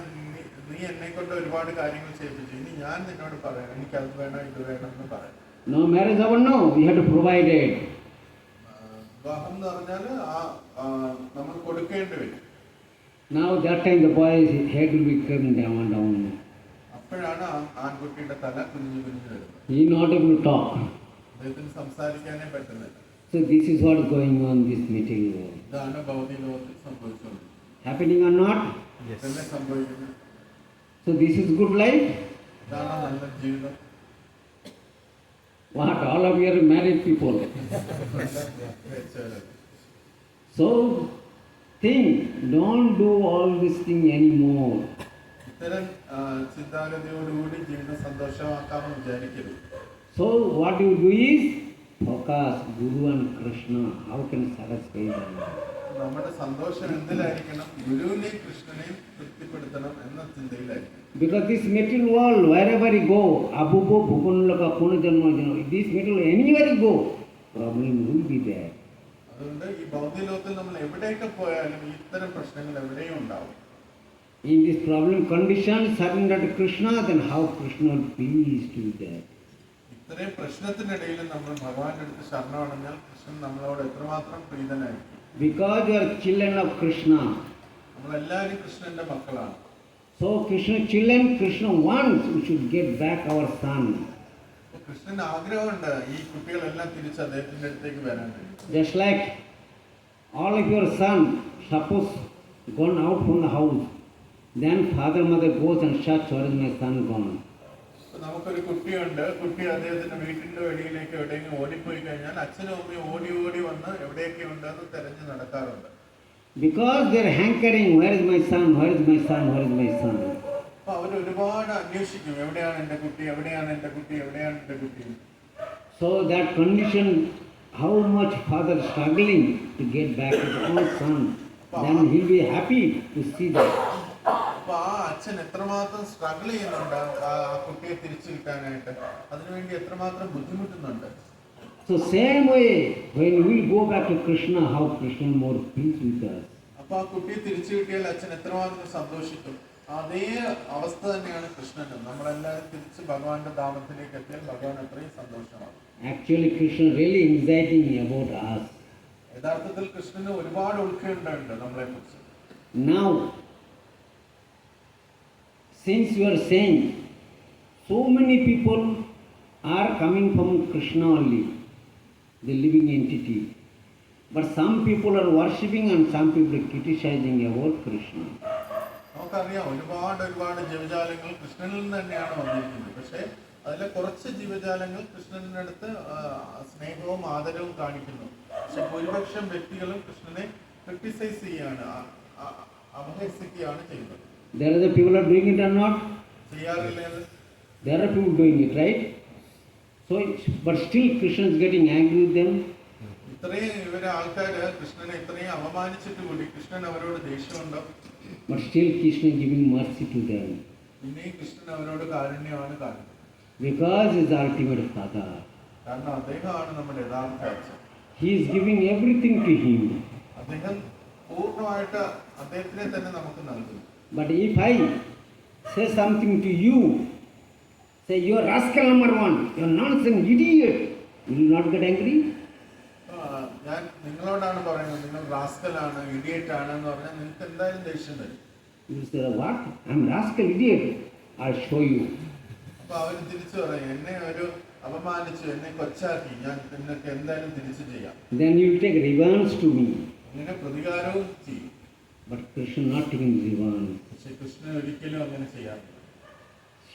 നീ എന്നെ കൊണ്ട് ഒരുപാട് കാര്യങ്ങൾ ചെയ്യിപ്പിച്ചു, ഇനി ഞാൻ നിന്നോട് പറയാം എനിക്ക് അത് വേണം ഇത് വേണം എന്ന് പറയാം. No marriage over, no. We have to provide it. വിവാഹം എന്ന് പറഞ്ഞാൽ നമ്മൾ കൊടുക്കേണ്ടി വരും. Now that time the boy's head will be coming down and down. അപ്പോഴാണ് ആൺകുട്ടിയുടെ തല കുഞ്ഞു കുഞ്ഞു വരുന്നത്. He is not able to talk. അദ്ദേഹത്തിന് സംസാരിക്കാനേ പറ്റുന്നില്ല. So this is what is going on in this material world. ഇതാണ് ഭൗതിക ലോകത്തിൽ സംഭവിച്ചുകൊണ്ടിരിക്കുന്നത്. Happening or not? തന്നെ സംഭവിക്കുന്നത്. So this is good life. ഇതാണ് നല്ല ജീവിതം. What? All of you are married people. So think, don't do all this thing anymore. ഇത്തരം ചിന്താഗതിയോടുകൂടി ജീവിതം സന്തോഷമാക്കാമെന്ന് വിചാരിക്കരുത്. So what you do is focus Guru and Krishna. How can satisfy them? നമ്മുടെ സന്തോഷം എന്തിലായിരിക്കണം? ഗുരുവിനെയും കൃഷ്ണനെയും തൃപ്തിപ്പെടുത്തണം എന്ന ചിന്തയിലായിരിക്കണം. Because this material world, wherever you go, abubo bhukunlaka punajanma, this material anywhere you go, problem will be there. അതുകൊണ്ട് ഈ ഭൗതിക ലോകത്തിൽ നമ്മൾ എവിടെയൊക്കെ പോയാലും ഇത്തരം പ്രശ്നങ്ങൾ എവിടെയും ഉണ്ടാവും. In this problem condition, surrender to Krishna, then how Krishna will please to that. ഇത്രയും പ്രശ്നത്തിനിടയിൽ നമ്മൾ ഭഗവാന്റെ അടുത്ത് ശരണമടഞ്ഞാൽ കൃഷ്ണൻ നമ്മളോട് എത്രമാത്രം പ്രീതനായിരിക്കും. Because you are children of Krishna. നമ്മളെല്ലാവരും കൃഷ്ണന്റെ മക്കളാണ്. So Krishna children, Krishna wants we should get back our son. കൃഷ്ണന് ആഗ്രഹമുണ്ട് ഈ കുട്ടികളെല്ലാം തിരിച്ച് അദ്ദേഹത്തിന്റെ അടുത്തേക്ക് വരാൻ വേണ്ടി. Just like all of your son, suppose gone out from the house, then father mother goes and search where is my son gone. നമുക്കൊരു കുട്ടിയുണ്ട്, കുട്ടി അദ്ദേഹത്തിന്റെ വീട്ടിന്റെ വെളിയിലേക്ക് എവിടെയെങ്കിലും ഓടിപ്പോയി കഴിഞ്ഞാൽ അച്ഛനും അമ്മയും ഓടി ഓടി വന്ന് എവിടെയൊക്കെ ഉണ്ടെന്ന് തെരഞ്ഞു നടക്കാറുണ്ട്. Because they are hankering, where is my son, where is my son, where is my son. അപ്പൊ അവർ ഒരുപാട് അന്വേഷിക്കും, എവിടെയാണ് എന്റെ കുട്ടി, എവിടെയാണ് എന്റെ കുട്ടി, എവിടെയാണ് എന്റെ കുട്ടി. So that condition, how much father struggling to get back his own son, then he will be happy to see that. അപ്പൊ ആ അച്ഛൻ എത്രമാത്രം സ്ട്രഗിൾ ചെയ്യുന്നുണ്ട് ആ കുട്ടിയെ തിരിച്ചു കിട്ടാനായിട്ട്, അതിനുവേണ്ടി എത്രമാത്രം ബുദ്ധിമുട്ടുന്നുണ്ട്. So same way, when we go back to Krishna, how Krishna more pleased with us. അപ്പൊ ആ കുട്ടിയെ തിരിച്ചു കിട്ടിയാൽ അച്ഛൻ എത്രമാത്രം സന്തോഷിക്കും. അതേ അവസ്ഥ തന്നെയാണ് കൃഷ്ണനും. നമ്മളെല്ലാവരും തിരിച്ച് ഭഗവാന്റെ ധാമത്തിലേക്ക് എത്തിയാൽ ഭഗവാൻ അത്രയും സന്തോഷമാണ്. Actually, Krishna really exciting about us. യഥാർത്ഥത്തിൽ കൃഷ്ണന് ഒരുപാട് ഉത്കണ്ഠയുണ്ട് നമ്മളെ കുറിച്ച്. Now, since you are saying so many people are coming from Krishna only, the living entity, but some people are worshipping and some people are criticizing about Krishna. നമുക്കറിയാം ഒരുപാട് ജീവജാലങ്ങൾ കൃഷ്ണനിൽ നിന്ന് തന്നെയാണ് വന്നിരിക്കുന്നത്. പക്ഷേ അതിലെ കുറച്ച് ജീവജാലങ്ങൾ കൃഷ്ണന്റെ അടുത്ത് സ്നേഹവും ആദരവും കാണിക്കുന്നു. പക്ഷെ ഭൂരിപക്ഷം വ്യക്തികളും കൃഷ്ണനെ ക്രിട്ടിസൈസ് ചെയ്യാണ്, അപഹസിക്കുകയാണ് ചെയ്യുന്നത്. There are the people are doing it or not? ചെയ്യാറില്ലേ? There are people doing it, right? So, but still Krishna is getting angry with them. ഇത്രയും ഇവരെ ആൾക്കാര് കൃഷ്ണനെ ഇത്രയും അപമാനിച്ചിട്ട് കൂടി കൃഷ്ണൻ അവരോട് ദേഷ്യമുണ്ടോ? But still Krishna is giving mercy to them. പിന്നെയും കൃഷ്ണൻ അവരോട് കാരുണ്യമാണ് കാണിക്കുന്നത്. Because he is the ultimate father. കാരണം അദ്ദേഹമാണ് നമ്മുടെ യഥാർത്ഥ അച്ഛൻ. He is giving everything to him. അദ്ദേഹം പൂർണ്ണമായിട്ട് അദ്ദേഹത്തിനെ തന്നെ നമുക്ക് നൽകുന്നു. But if I say something to you, say you are rascal number one, you are nonsense idiot, will you not get angry? ഞാൻ നിങ്ങളോടാണ് പറയുന്നത്, നിങ്ങൾ റാസ്കലാണ്, ഇഡിയറ്റ് ആണ് എന്ന് പറഞ്ഞാൽ നിങ്ങൾക്ക് എന്തായാലും ദേഷ്യം വരും. You say what? I am rascal idiot. I'll show you. അപ്പൊ അവര് തിരിച്ചു പറയും, എന്നെ ഒരു അപമാനിച്ചു, എന്നെ കൊച്ചാക്കി, ഞാൻ നിങ്ങൾക്ക് എന്തായാലും തിരിച്ചു ചെയ്യാം. Then you will take revenge to me. അങ്ങനെ പ്രതികാരവും ചെയ്യും. But Krishna not taking revenge. പക്ഷെ കൃഷ്ണൻ ഒരിക്കലും അങ്ങനെ ചെയ്യാറില്ല.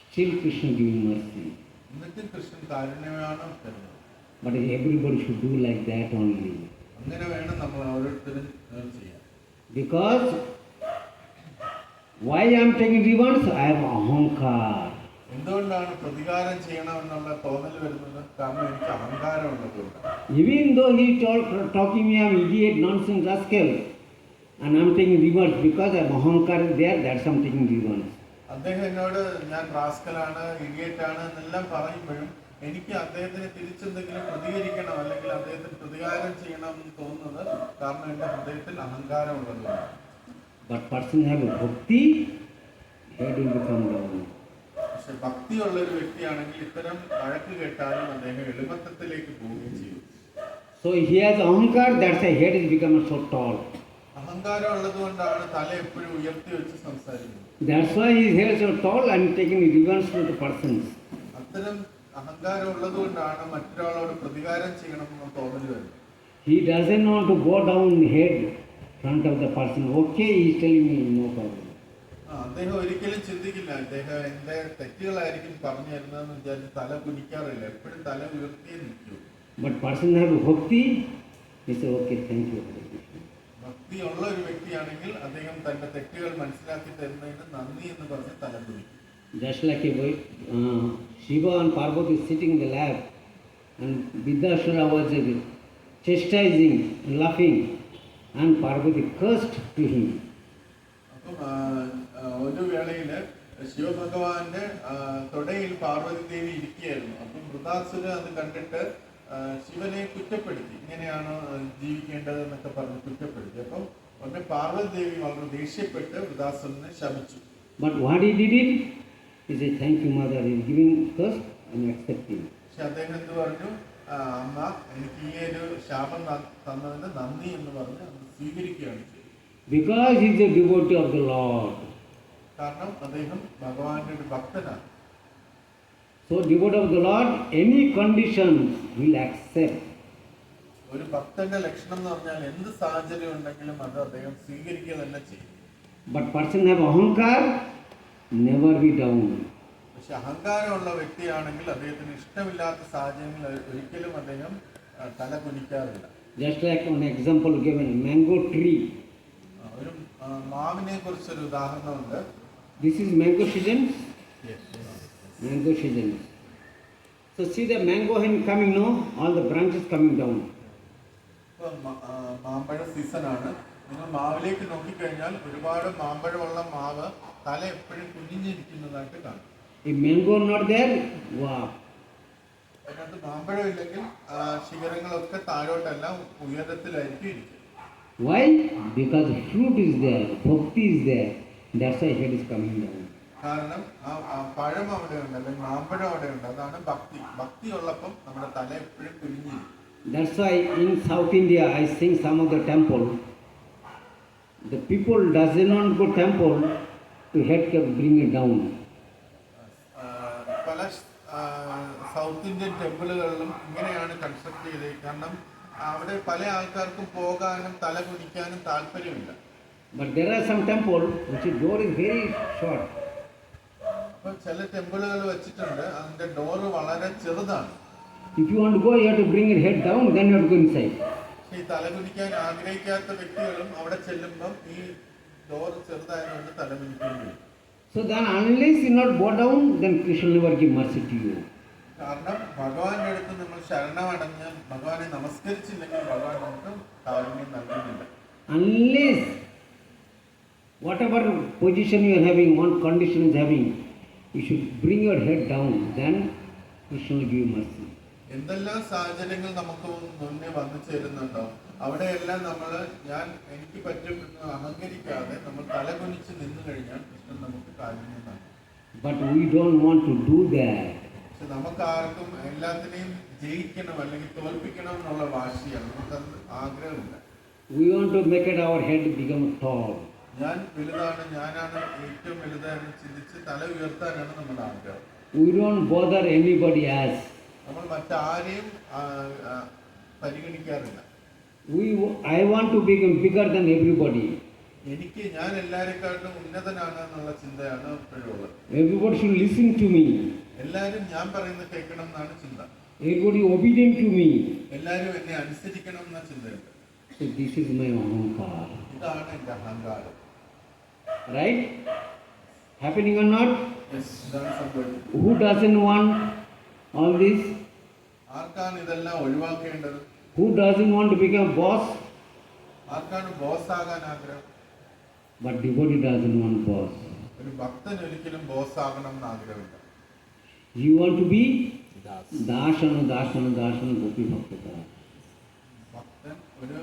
Still Krishna giving mercy. എന്നിട്ടും കൃഷ്ണൻ കാരുണ്യമാണ് തരുന്നത്. But everybody should do like that only. അങ്ങനെ വേണം നമ്മൾ ഓരോരുത്തരും ചെയ്യാൻ. Because why I am taking revenge? I have ahankar. എന്തുകൊണ്ടാണ് പ്രതികാരം ചെയ്യണമെന്നുള്ള തോന്നൽ വരുന്നത്? കാരണം എനിക്ക് അഹങ്കാരമുള്ളതുകൊണ്ട്. Even though he talking me, I am idiot, nonsense, rascal, and I am taking revenge because I am ahankar there, that's I am taking revenge. അദ്ദേഹം എന്നോട് ഞാൻ റാസ്കലാണ്, ഇഡിയറ്റ് ആണ് എന്നെല്ലാം പറയുമ്പോഴും എനിക്ക് അദ്ദേഹത്തിന് തിരിച്ചെന്തെങ്കിലും പ്രതികരിക്കണം അല്ലെങ്കിൽ അദ്ദേഹത്തിന് പ്രതികാരം ചെയ്യണം എന്ന് തോന്നുന്നത് കാരണം എൻ്റെ ഹൃദയത്തിൽ അഹങ്കാരം ഉള്ളതുകൊണ്ടാണ്. But person have bhakti, head will become down. പക്ഷെ ഭക്തിയുള്ള ഒരു വ്യക്തിയാണെങ്കിൽ ഇത്തരം വഴക്ക് കേട്ടാലും അദ്ദേഹം എളിമത്തത്തിലേക്ക് പോവുകയും ചെയ്യും. So he has ahankar, that's why head is become so tall. അഹങ്കാരം ഉള്ളത് കൊണ്ടാണ് തല എപ്പോഴും ഉയർത്തി വെച്ച് സംസാരിക്കുന്നത്. That's why his head is so tall and taking revenge to the persons. അത്തരം അഹങ്കാരം ഉള്ളത് കൊണ്ടാണ് മറ്റൊരാളോട് പ്രതികാരം ചെയ്യണമെന്ന് തോന്നൽ വരുന്നത്. He doesn't want to go down head front of the person. Okay, he is telling me no problem. അദ്ദേഹം ഒരിക്കലും ചിന്തിക്കില്ല അദ്ദേഹം എന്റെ തെറ്റുകളായിരിക്കും പറഞ്ഞു തരുന്നതെന്ന് വിചാരിച്ച് തല കുനിക്കാറില്ല, എപ്പോഴും തല ഉയർത്തിയേ നിൽക്കൂ. But person have bhakti, he say okay, thank you. ഭക്തിയുള്ള ഒരു വ്യക്തിയാണെങ്കിൽ അദ്ദേഹം തന്റെ തെറ്റുകൾ മനസ്സിലാക്കി തരുന്നതിന് നന്ദി എന്ന് പറഞ്ഞ് തല കുനിക്കും. Just like a boy, Shiva and Parvati sitting in the lap, and Vidyasura was chastising and laughing, and Parvati cursed to him. അപ്പം ഒരു വേളയിൽ ശിവഭഗവാന്റെ തൊടയിൽ പാർവതി ദേവി ഇരിക്കുകയായിരുന്നു. അപ്പം വൃതാസുര അത് കണ്ടിട്ട് ശിവനെ കുറ്റപ്പെടുത്തി, ഇങ്ങനെയാണ് ജീവിക്കേണ്ടതെന്നൊക്കെ പറഞ്ഞ് കുറ്റപ്പെടുത്തി. അപ്പം ഉടനെ പാർവതി ദേവി വളരെ ദേഷ്യപ്പെട്ട് വൃതാസുരനെ ശപിച്ചു. But what he did it? He said, thank you mother, he is giving curse, I am accepting. പക്ഷെ അദ്ദേഹം എന്ത് പറഞ്ഞു? അമ്മ എനിക്ക് ഈ ഒരു ശാപം തന്നതിന് നന്ദി എന്ന് പറഞ്ഞ് അത് സ്വീകരിക്കുകയാണ് ചെയ്തത്. Because he is a devotee of the Lord. കാരണം അദ്ദേഹം ഭഗവാന്റെ ഒരു ഭക്തനാണ്. So devotee of the Lord, any conditions will accept. ഒരു ഭക്തന്റെ ലക്ഷണം എന്ന് പറഞ്ഞാൽ എന്ത് സാഹചര്യം ഉണ്ടെങ്കിലും അത് അദ്ദേഹം സ്വീകരിക്കുക തന്നെ ചെയ്യും. But person have ahankar, never be down. പക്ഷെ അഹങ്കാരമുള്ള വ്യക്തിയാണെങ്കിൽ അദ്ദേഹത്തിന് ഇഷ്ടമില്ലാത്ത സാഹചര്യങ്ങൾ ഒരിക്കലും അദ്ദേഹം തല കുനിക്കാറില്ല. Just like one example given, mango tree. ഒരു മാവിനെ കുറിച്ചൊരു ഉദാഹരണമുണ്ട്. This is mango season. Mango season. So see the mango hand coming now, all the branches coming down. ഇപ്പൊ മാമ്പഴ സീസണാണ്. നിങ്ങൾ മാവിലേക്ക് നോക്കിക്കഴിഞ്ഞാൽ ഒരുപാട് മാമ്പഴമുള്ള മാവ് തല എപ്പോഴും കുനിഞ്ഞിരിക്കുന്നതായിട്ട് കാണും. If mango not there, wow. അതിനകത്ത് മാമ്പഴം ഇല്ലെങ്കിൽ ശിഖരങ്ങളൊക്കെ താഴോട്ടെല്ലാം ഉയരത്തിലായിരിക്കും ഇരിക്കും. Why? Because fruit is there, bhakti is there. That's why head is coming down. കാരണം ആ പഴം അവിടെ ഉണ്ട്, അല്ലെങ്കിൽ മാമ്പഴം അവിടെ ഉണ്ട്. അതാണ് ഭക്തി. ഭക്തി ഉള്ളപ്പം നമ്മുടെ തല എപ്പോഴും കുനിഞ്ഞിരിക്കും. That's why in South India I sing some of the temple. The people does not go temple to head kept bring it down. പല സൗത്ത് ഇന്ത്യൻ ടെമ്പിളുകളിലും ഇങ്ങനെയാണ് കൺസ്ട്രക്ട് ചെയ്തത്. കാരണം അവിടെ പല ആൾക്കാർക്കും പോകാനും തല കുനിക്കാനും താല്പര്യമില്ല. But there are some temple which the door is very short. അപ്പൊ ചില ടെമ്പിളുകൾ വെച്ചിട്ടുണ്ട്, അതിന്റെ ഡോറ് വളരെ ചെറുതാണ്. If you want to go, you have to bring your head down, then you have to go inside. പക്ഷെ ഈ തല കുനിക്കാൻ ആഗ്രഹിക്കാത്ത വ്യക്തികളും അവിടെ ചെല്ലുമ്പം ഈ ഡോറ് ചെറുതായതുകൊണ്ട് തല കുനിക്കേണ്ടി വരും. So then unless you not bow down, then Krishna will never give mercy to you. കാരണം ഭഗവാന്റെ അടുത്ത് നമ്മൾ ശരണമടഞ്ഞ് ഭഗവാനെ നമസ്കരിച്ചില്ലെങ്കിൽ ഭഗവാൻ നമുക്ക് കാരുണ്യം നൽകുന്നില്ല. Unless whatever position you are having, one condition is having, you should bring your head down, then Krishna will give you mercy. എന്തെല്ലാം സാഹചര്യങ്ങൾ നമുക്ക് മുന്നേ വന്നു ചേരുന്നുണ്ടോ അവിടെയെല്ലാം നമ്മൾ എനിക്ക് പറ്റും എന്ന് അഹങ്കരിക്കാതെ നമ്മൾ തലകുനിച്ച് നിന്നു കഴിഞ്ഞാൽ കൃഷ്ണൻ നമുക്ക് കാരുണ്യം നൽകും. But we don't want to do that. പക്ഷെ നമുക്ക് ആർക്കും എല്ലാത്തിനെയും ജയിക്കണം അല്ലെങ്കിൽ തോൽപ്പിക്കണം എന്നുള്ള വാശിയാണ്, നമുക്കത് ആഗ്രഹമില്ല. We want to make it our head become tall. ഞാൻ വലുതാണ്, ഞാനാണ് ഏറ്റവും വലുതാണെന്ന് ചിന്തിച്ച് തല ഉയർത്താനാണ് നമ്മുടെ ആഗ്രഹം. We don't bother anybody else. നമ്മൾ മറ്റാരെയും പരിഗണിക്കാറില്ല. I want to become bigger than everybody. ഞാൻ എല്ലാവരെക്കാട്ടും ഉന്നതനാണ് എന്നുള്ള ചിന്തയാണ് എപ്പോഴും ഉള്ളത്. Everybody should listen to me. എല്ലാവരും ഞാൻ പറയുന്നത് കേൾക്കണം എന്നാണ് ചിന്ത. Everybody obedient to me. എല്ലാവരും എന്നെ അനുസരിക്കണം എന്ന ചിന്തയുണ്ട്. So this is my ahankar. ഇതാണ് എൻ്റെ അഹങ്കാരം. Right? Happening or not? ഇതാണ് സംഭവിക്കുന്നത്. Who doesn't want all this? ആർക്കാണ് ഇതെല്ലാം ഒഴിവാക്കേണ്ടത്? Who doesn't want to become boss? ആർക്കാണ് ബോസ് ആകാൻ ആഗ്രഹം? But devotee doesn't want boss. ഒരു ഭക്തൻ ഒരിക്കലും ബോസ് ആകണം എന്ന് ആഗ്രഹമില്ല. You want to be Das. Dashana, Dashana, Dashana, Gopi Bhakta. ഭക്തൻ ഒരു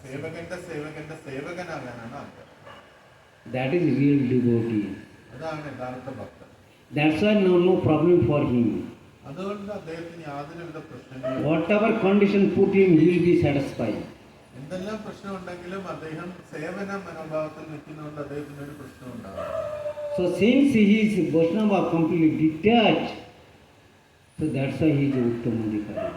സേവകന്റെ സേവകന്റെ സേവകനാകാനാണ് ആഗ്രഹം. That is real devotee. അതാണ് യഥാർത്ഥ ഭക്തൻ. That's why no problem for him. അതുകൊണ്ട് അദ്ദേഹത്തിന് യാതൊരുവിധ പ്രശ്നങ്ങളും Whatever condition put him, he will be satisfied. എന്തെല്ലാം പ്രശ്നം ഉണ്ടെങ്കിലും അദ്ദേഹം സേവന മനോഭാവത്തിൽ നിൽക്കുന്നതുകൊണ്ട് അദ്ദേഹത്തിന് ഒരു പ്രശ്നം ഉണ്ടാകും. So since he is Vaishnava completely detached, so that's why he is Uttamadhikari.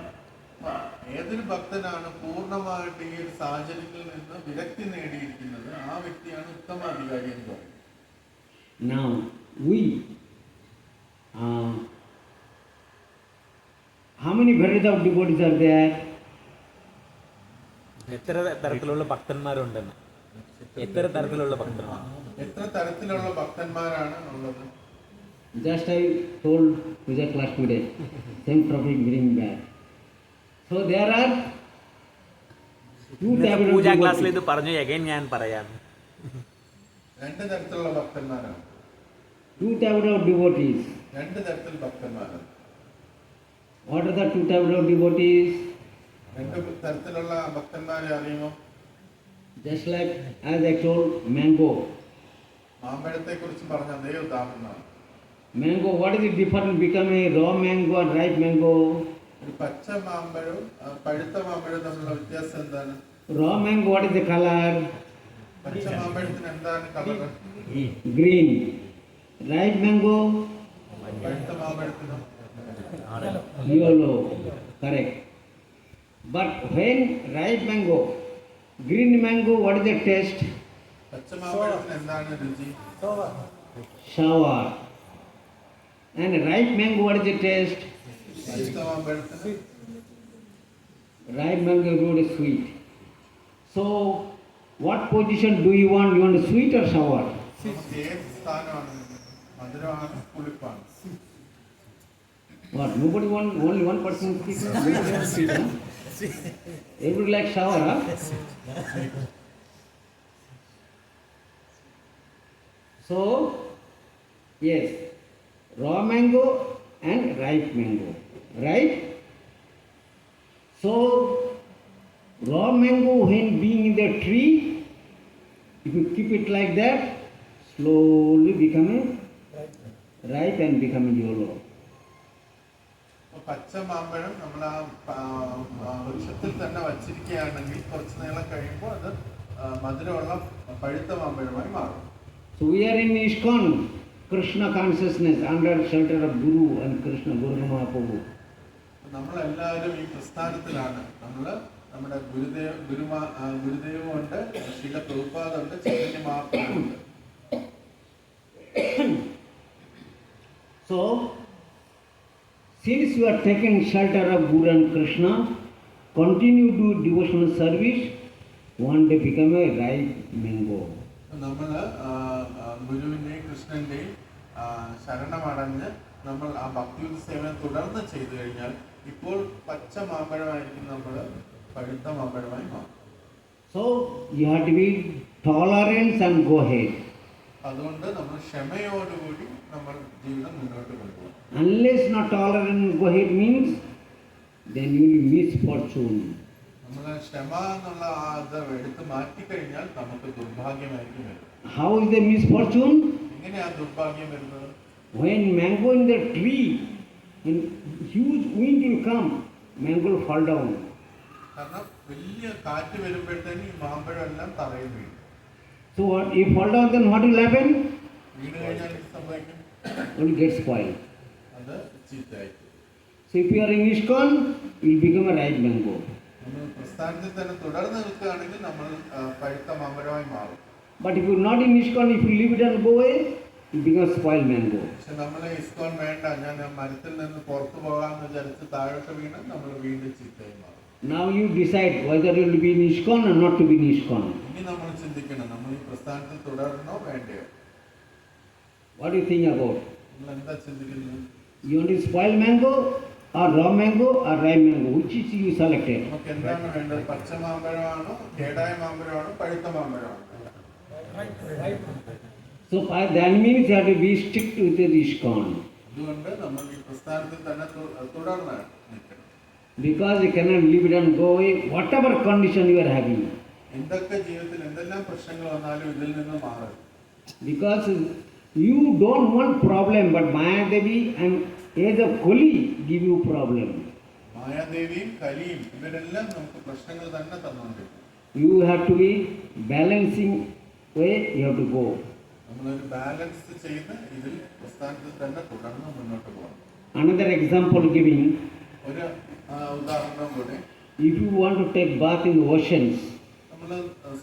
ഏതൊരു ഭക്തനാണ് പൂർണ്ണമായിട്ട് ഈ ഒരു സാഹചര്യത്തിൽ നിന്ന് വിരക്തി നേടിയിരിക്കുന്നത്, ആ വ്യക്തിയാണ് ഉത്തമാധികാരി എന്ന് പറയുന്നത്. Now we, how many varieties of devotees are there? എത്ര തരത്തിലുള്ള ഭക്തന്മാരുണ്ടെന്ന്, എത്ര തരത്തിലുള്ള ഭക്തന്മാർ, എത്ര തരത്തിലുള്ള ഭക്തന്മാരാണ് ഉള്ളത്? Just I told Puja class today, same topic bring back. So there are two types of പൂജ ക്ലാസ്സിൽ ഇത് devotees. പറഞ്ഞു, എഗൈൻ ഞാൻ പറയാം. രണ്ട് തരത്തിലുള്ള ഭക്തന്മാരാണ്. Two types of devotees. രണ്ട് തരത്തിൽ ഭക്തന്മാരാണ്. What are the two types of devotees? രണ്ട് തരത്തിലുള്ള ഭക്തന്മാരെ അറിയുമോ? Just like as I told, mango. മാമ്പഴത്തെ കുറിച്ച് പറഞ്ഞ അതേ ഉദാഹരണമാണ്. Mango, what is the difference between a raw mango and ripe mango? ഒരു പച്ച മാമ്പഴവും പഴുത്ത മാമ്പഴവും തമ്മിലുള്ള വ്യത്യാസം എന്താണ്? Raw mango, what is the color? പച്ച മാമ്പഴത്തിന് എന്താണ് കളർ? Green. Ripe mango, പഴുത്ത മാമ്പഴത്തിന് yellow. Correct. But when ripe mango, green mango, what is the taste? പച്ച മാമ്പഴത്തിന് എന്താണ് രുചി? Sour. And ripe mango, what is the taste? പഴുത്ത മാമ്പഴത്തിന് Ripe mango is sweet. So, what position do you want? You want sweet or sour? നമുക്ക് ഏത് സ്ഥാനമാണ്? മധുരമാണ്, പുളിപ്പാണ്? What? Nobody want, only one person speak. Nobody wants sweet, huh? Everybody like sour, huh? So, yes, raw mango and ripe mango, right? So, raw mango when being in the tree, if you keep it like that, slowly becoming ripe and becoming yellow. പച്ച മാമ്പഴം നമ്മൾ ആ വൃക്ഷത്തിൽ തന്നെ വച്ചിരിക്കുകയാണെങ്കിൽ കുറച്ച് നേരം കഴിയുമ്പോൾ അത് മധുരമുള്ള പഴുത്ത മാമ്പഴമായി മാറും. So we are in ISKCON, Krishna consciousness under shelter of Guru and Krishna Guru Mahaprabhu. നമ്മളെല്ലാവരും ഈ പ്രസ്ഥാനത്തിലാണ്. നമ്മൾ നമ്മുടെ ഗുരുദേവുണ്ട്, ശീല പ്രഭുപാദുണ്ട്, Chaitanya മഹാപ്രഭുണ്ട്. So, since you are taking shelter of Guru and Krishna, continue to do devotional service, one day become a ripe mango. നമ്മൾ ഗുരുവിൻ്റെയും കൃഷ്ണൻ്റെയും ശരണമടഞ്ഞ് നമ്മൾ ആ ഭക്തിയുദ്ധ സേവനം തുടർന്ന് ചെയ്തു കഴിഞ്ഞാൽ ഇപ്പോൾ പച്ച മാമ്പഴമായിരിക്കും നമ്മൾ പഴുത്ത മാമ്പഴമായി മാറും. So, you have to be tolerant and go ahead. അതുകൊണ്ട് നമ്മൾ ക്ഷമയോടുകൂടി നമ്മൾ ജീവിതം മുന്നോട്ട് കൊണ്ടുപോകും. Unless not tolerant and go ahead means, then you will miss fortune. നമ്മൾ ക്ഷമ എന്നുള്ള ആ ഇത് എടുത്ത് മാറ്റിക്കഴിഞ്ഞാൽ നമുക്ക് ദുർഭാഗ്യമായിരിക്കും വരും. How is the misfortune? എങ്ങനെയാ ദുർഭാഗ്യം വരുന്നത്? When mango in the tree, and huge wind will come, mango will fall down. കാരണം വലിയ കാറ്റ് വരുമ്പോഴത്തേന് ഈ മാമ്പഴം എല്ലാം തറയിൽ വീഴും. So what, if fall down, then what will happen? വീണ് കഴിഞ്ഞാൽ എന്ത് സംഭവിക്കും? Only get spoiled. അത് ചീത്തയായി. So if you are in ISKCON, you will become a ripe mango. നമ്മൾ പ്രസ്ഥാനത്തിൽ തന്നെ തുടർന്ന് നിൽക്കുകയാണെങ്കിൽ നമ്മൾ പഴുത്ത മാമ്പഴമായി മാറും. But if you are not in ISKCON, if you leave it and go away, you become spoiled mango. പക്ഷെ നമ്മൾ ഇസ്കോൺ വേണ്ട, ഞാൻ മരത്തിൽ നിന്ന് പുറത്തു പോകാമെന്ന് വിചാരിച്ച് താഴോട്ട് വീണ് നമ്മൾ വീണ്ടും ചീത്തയായി മാറും. Now you decide whether you will be in ISKCON or not to be in ISKCON. ഇനി നമ്മൾ ചിന്തിക്കണം, നമ്മൾ ഈ പ്രസ്ഥാനത്തിൽ തുടരണോ വേണ്ടയോ? What do you think about? നിങ്ങൾ എന്താ ചിന്തിക്കുന്നത്? You want to spoil mango or raw mango or ripe mango? Which is you selected? നമുക്ക് എന്താണ് വേണ്ടത്? പച്ച മാമ്പഴമാണോ, കേടായ മാമ്പഴമാണോ, പഴുത്ത മാമ്പഴമാണോ? So that means you have to be strict with the ISKCON. അതുകൊണ്ട് നമ്മൾ ഈ പ്രസ്ഥാനത്തിൽ തന്നെ തുടർന്ന് നിൽക്കണം. Because you cannot leave it and go away, whatever condition you are having. എന്തൊക്കെ ജീവിതത്തിൽ എന്തെല്ലാം പ്രശ്നങ്ങൾ വന്നാലും ഇതിൽ നിന്ന് മാറും. Because you don't want problem, but Mayadevi and age of Kali give you problem. മായാദേവിയും കലിയും ഇവരെല്ലാം നമുക്ക് പ്രശ്നങ്ങൾ തന്നെ തന്നുകൊണ്ടിരിക്കും. You have to be balancing way you have to go. നമ്മളൊരു ബാലൻസ് ചെയ്ത് ഇതിൽ പ്രസ്ഥാനത്തിൽ തന്നെ തുടർന്ന് മുന്നോട്ട് പോകണം. Another example giving, ഒരു ഉദാഹരണം കൂടെ, if you want to take bath in the oceans, നമ്മൾ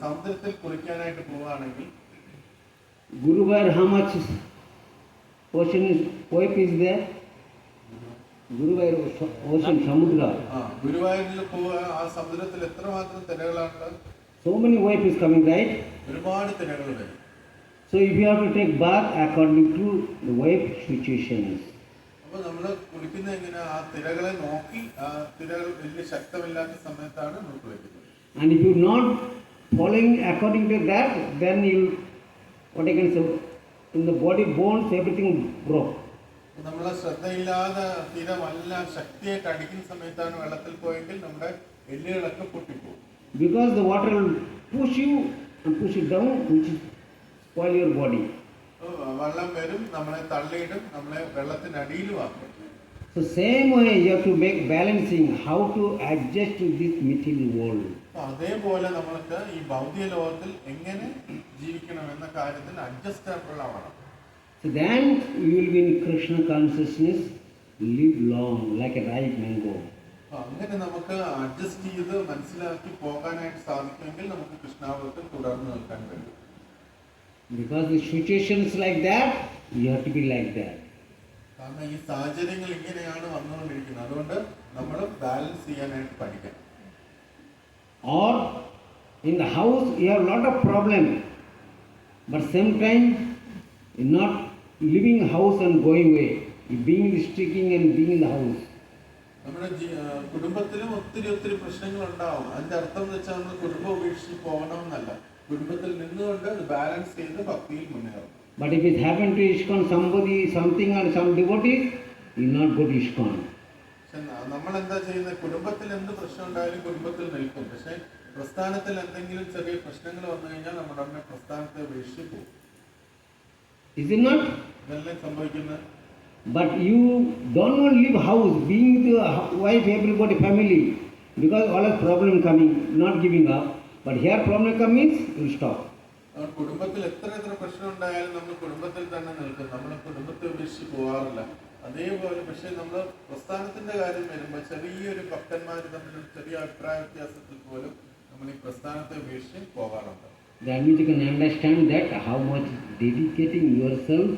സമുദ്രത്തിൽ കുളിക്കാനായിട്ട് പോവുകയാണെങ്കിൽ Guruvayur, how much ocean is, wipe is there? Guruvayur ocean, Samudra. ഗുരുവായൂരിൽ പോവുക, ആ സമുദ്രത്തിൽ എത്രമാത്രം തിരകളാണ്, So many wipe is coming, right? ഒരുപാട് തിരകൾ വരും. So if you have to take bath according to the wipe situations. അപ്പോൾ നമ്മൾ കുളിക്കുന്ന എങ്ങനെ, ആ തിരകളെ നോക്കി, ആ തിരകൾ വലിയ ശക്തമില്ലാത്ത സമയത്താണ് നമ്മൾ കുളിക്കുന്നത്. And if you not following according to that, then you, what I can say, in the body bones everything broke. നമ്മളെ ശ്രദ്ധയില്ലാതെ തിര നല്ല ശക്തിയായിട്ട് അടിക്കുന്ന സമയത്താണ് വെള്ളത്തിൽ പോയെങ്കിൽ നമ്മുടെ എല്ലുകളൊക്കെ പൊട്ടിപ്പോകും. Because the water will push you and push you down, which is spoil your body. വെള്ളം വരും, നമ്മളെ തള്ളിയിടും, നമ്മളെ വെള്ളത്തിനടിയിലുമാക്കും. So same way you have to make balancing, how to adjust to this material world. അതേപോലെ നമ്മൾക്ക് ഈ ഭൗതിക ലോകത്തിൽ എങ്ങനെ ജീവിക്കണം എന്ന കാര്യത്തിൽ അഡ്ജസ്റ്റബിൾ ആവണം. So then you will be in Krishna consciousness, live long like a ripe mango. അങ്ങനെ നമുക്ക് അഡ്ജസ്റ്റ് ചെയ്ത് മനസ്സിലാക്കി പോകാനായിട്ട് സാധിക്കുമെങ്കിൽ നമുക്ക് കൃഷ്ണാവത്തിൽ തുടർന്ന് നിൽക്കാൻ കഴിയും. Because the situations like that, you have to be like that. കാരണം ഈ സാഹചര്യങ്ങൾ ഇങ്ങനെയാണ് വന്നുകൊണ്ടിരിക്കുന്നത്, അതുകൊണ്ട് നമ്മൾ ബാലൻസ് ചെയ്യാനായിട്ട് പഠിക്കണം. Or in the house you have lot of problem, but same time you're not living house and going away, you being restricting and being in the house. നമ്മുടെ കുടുംബത്തിലും ഒത്തിരി പ്രശ്നങ്ങൾ ഉണ്ടാവും. അതിന്റെ അർത്ഥം എന്ന് വെച്ചാൽ നമ്മൾ കുടുംബം ഉപേക്ഷിച്ച് പോകണമെന്നല്ല, കുടുംബത്തിൽ നിന്നുകൊണ്ട് അത് ബാലൻസ് ചെയ്ത് ഭക്തിയിൽ മുന്നേറും. But if it happen to ISKCON, somebody, something or some devotees, you not go to ISKCON. പക്ഷെ നമ്മൾ എന്താ ചെയ്യുന്നത്, കുടുംബത്തിൽ എന്ത് പ്രശ്നം ഉണ്ടായാലും കുടുംബത്തിൽ നിൽക്കും. പക്ഷെ പ്രസ്ഥാനത്തിൽ എന്തെങ്കിലും ചെറിയ പ്രശ്നങ്ങൾ വന്നു കഴിഞ്ഞാൽ നമ്മുടെ ഉടനെ പ്രസ്ഥാനത്തെ ഉപേക്ഷിച്ച് പോകും. Is it not? ഇതെല്ലാം സംഭവിക്കുന്നത്. But you don't want to leave house, being with your wife, everybody, family, because all is problem coming, not giving up. But here problem comes, you stop. കുടുംബത്തിൽ എത്ര പ്രശ്നം ഉണ്ടായാലും നമ്മൾ കുടുംബത്തിൽ തന്നെ നിൽക്കും, നമ്മൾ കുടുംബത്തെ ഉപേക്ഷിച്ച് പോകാറില്ല. അതേപോലെ പക്ഷേ നമ്മൾ പ്രസ്ഥാനത്തിന്റെ കാര്യം വരുമ്പോൾ ചെറിയൊരു ഭക്തന്മാർ തമ്മിൽ ചെറിയ അഭിപ്രായ വ്യത്യാസത്തിൽ പോലും നമ്മൾ ഈ പ്രസ്ഥാനത്തെ ഉപേക്ഷിച്ച് പോകാറുണ്ട്. That means you can understand that how much dedicating yourself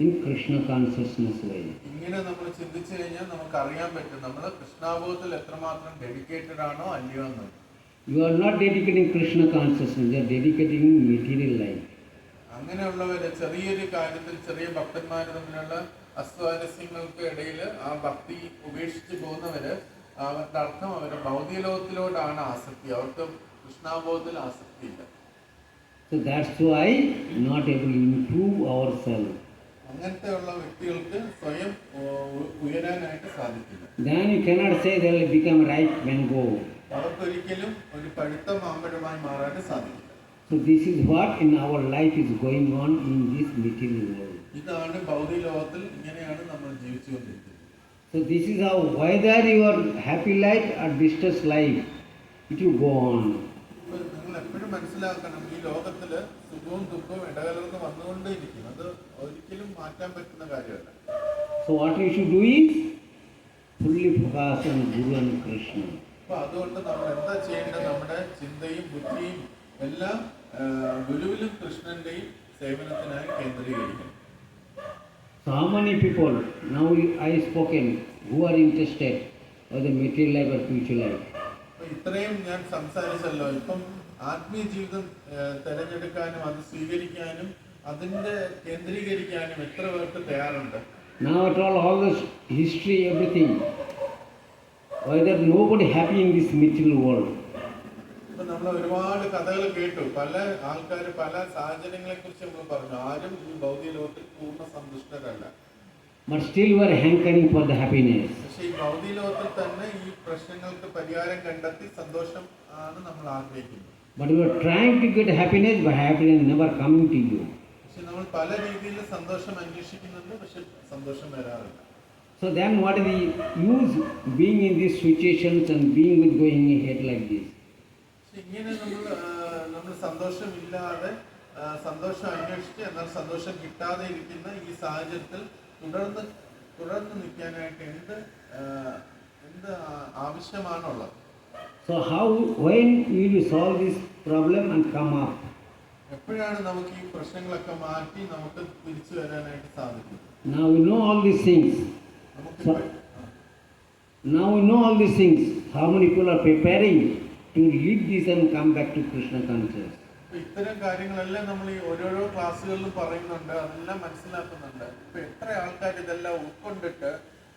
in Krishna consciousness way. ഇങ്ങനെ നമ്മൾ ചിന്തിച്ചു കഴിഞ്ഞാൽ നമുക്ക് അറിയാൻ പറ്റും നമ്മൾ കൃഷ്ണാബോധത്തിൽ എത്രമാത്രം ഡെഡിക്കേറ്റഡ് ആണോ അല്ലയോ എന്ന്. You are not dedicating Krishna consciousness, you are dedicating material life. അങ്ങനെയുള്ളവര് ചെറിയൊരു കാര്യത്തിൽ ചെറിയ ഭക്തന്മാർ തമ്മിലുള്ള അസ്വാരസ്യങ്ങൾക്ക് ഇടയിൽ ആ ഭക്തി ഉപേക്ഷിച്ച് പോകുന്നവര് അവരുടെ അർത്ഥം അവര് ഭൗതിക ലോകത്തിലോട്ടാണ് ആസക്തി, അവർക്ക് കൃഷ്ണാബോധത്തിൽ ആസക്തിയില്ല. So that's why not able to improve ourselves. അങ്ങനത്തെ ഉള്ള വ്യക്തികൾക്ക് സ്വയം ഉയരാനായിട്ട് സാധിക്കില്ല. Then you cannot say they will become ripe mango. അവർക്കൊരിക്കലും ഒരു പഴുത്ത മാമ്പഴമായി മാറാൻ സാധിക്കില്ല. So this is what in our life is going on in this material world. ഇതാണ് ഭൗതിക ലോകത്തിൽ ഇങ്ങനെയാണ് നമ്മൾ ജീവിച്ചുകൊണ്ടിരിക്കുന്നത്. So this is how, whether your happy life or distress life, it will go on. നിങ്ങൾ എപ്പോഴും മനസ്സിലാക്കണം, ഈ ലോകത്തില് സുഖവും ദുഃഖവും ഇടകലർന്ന് വന്നുകൊണ്ടേയിരിക്കും. അത് ഒരിക്കലും മാറ്റാൻ പറ്റുന്ന കാര്യമല്ല. So what we should do is fully focus on Guru and Krishna. അപ്പൊ അതുകൊണ്ട് നമ്മൾ എന്താ ചെയ്യേണ്ടത്, നമ്മുടെ ചിന്തയും ബുദ്ധിയും എല്ലാം ഗുരുവിലും കൃഷ്ണന്റെയും സേവനത്തിനായി കേന്ദ്രീകരിക്കണം. So how many people now I spoken who are interested in the material life or spiritual life? ഇത്രയും ഞാൻ സംസാരിച്ചല്ലോ, ഇപ്പം ആത്മീയ ജീവിതം തിരഞ്ഞെടുക്കാനും അത് സ്വീകരിക്കാനും അതിന്റെ കേന്ദ്രീകരിക്കാനും എത്ര പേർക്ക് തയ്യാറുണ്ട്? Now at all this history, everything, whether nobody happy in this material world. ഇപ്പൊ നമ്മൾ ഒരുപാട് കഥകൾ കേട്ടു, പല ആൾക്കാർ പല സാഹചര്യങ്ങളെ കുറിച്ച് നമ്മൾ പറഞ്ഞു. ആരും ഈ ഭൗതിക ലോകത്തിൽ പൂർണ്ണ സന്തുഷ്ടരല്ല. but still we are hankering for the happiness. പക്ഷെ ഈ ഭൗതിക ലോകത്തിൽ തന്നെ ഈ പ്രശ്നങ്ങൾക്ക് പരിഹാരം കണ്ടെത്തി സന്തോഷം ആണ് നമ്മൾ ആഗ്രഹിക്കുന്നത്. But you are trying to get happiness, but happiness never coming to you. പക്ഷെ നമ്മൾ പല രീതിയിൽ സന്തോഷം അന്വേഷിക്കുന്നുണ്ട്, പക്ഷെ സന്തോഷം വരാറില്ല. So then what is the use being in these situations and being with going ahead like this? പക്ഷെ ഇങ്ങനെ നമ്മൾ സന്തോഷമില്ലാതെ സന്തോഷം അന്വേഷിച്ച് എന്നാൽ സന്തോഷം കിട്ടാതെ ഇരിക്കുന്ന ഈ സാഹചര്യത്തിൽ തുടർന്ന് നിൽക്കാനായിട്ട് എന്ത് ആവശ്യമാണുള്ളത്? So when will you solve this problem and come up? എപ്പോഴാണ് നമുക്ക് ഈ പ്രശ്നങ്ങളൊക്കെ മാറ്റി നമുക്ക് തിരിച്ചു വരാനായിട്ട് സാധിക്കുന്നത്? Now we know all these things. Now we know all these things. How many people are preparing to leave this and come back to Krishna consciousness? ഇത്തരം കാര്യങ്ങളെല്ലാം നമ്മൾ ഈ ഓരോരോ ക്ലാസ്സുകളിലും പറയുന്നുണ്ട്, അതെല്ലാം മനസ്സിലാക്കുന്നുണ്ട്. ഇപ്പൊ എത്ര ആൾക്കാർ ഇതെല്ലാം ഉൾക്കൊണ്ടിട്ട്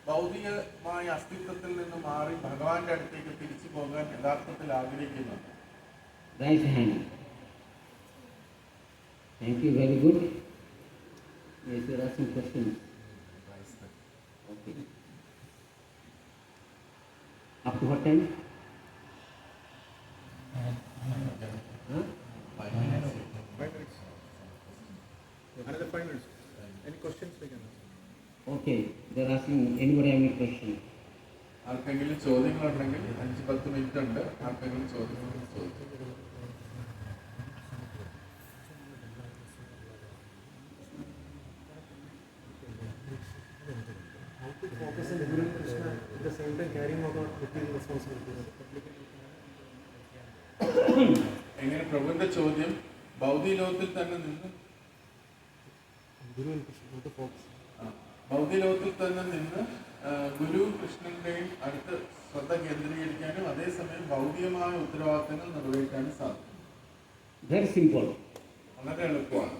ഭൗതികമായ അസ്തിത്വത്തിൽ നിന്ന് മാറി ഭഗവാന്റെ അടുത്തേക്ക് തിരിച്ചു പോകാൻ യഥാർത്ഥത്തിൽ ആഗ്രഹിക്കുന്നുണ്ട്? Raise hand. Thank you, very good. Yes, you are asking questions. Okay. Up to what time? Huh? 5 minutes. Another 5 minutes. Any questions we can ask? Okay, they are asking, anybody have any question? ആർക്കെങ്കിലും ചോദ്യങ്ങളുണ്ടെങ്കിൽ 5-10 minute ഉണ്ട്. ആർക്കെങ്കിലും ചോദ്യങ്ങൾ ചോദിച്ചു. How to focus on Guru and Krishna at the same time carrying out our material responsibilities? എങ്ങനെ പ്രഭുവിന്റെ ചോദ്യം ഭൗതിക ലോകത്തിൽ തന്നെ നിന്ന് Guru and Krishna, how to focus? ഭൗതിക ലോകത്തിൽ തന്നെ നിന്ന് ഗുരു കൃഷ്ണന്റെയും അടുത്ത് ശ്രദ്ധ കേന്ദ്രീകരിക്കാനും അതേസമയം ഭൗതികമായ ഉത്തരവാദിത്തങ്ങൾ നിർവഹിക്കാനും സാധിക്കും. Very simple. വളരെ എളുപ്പമാണ്.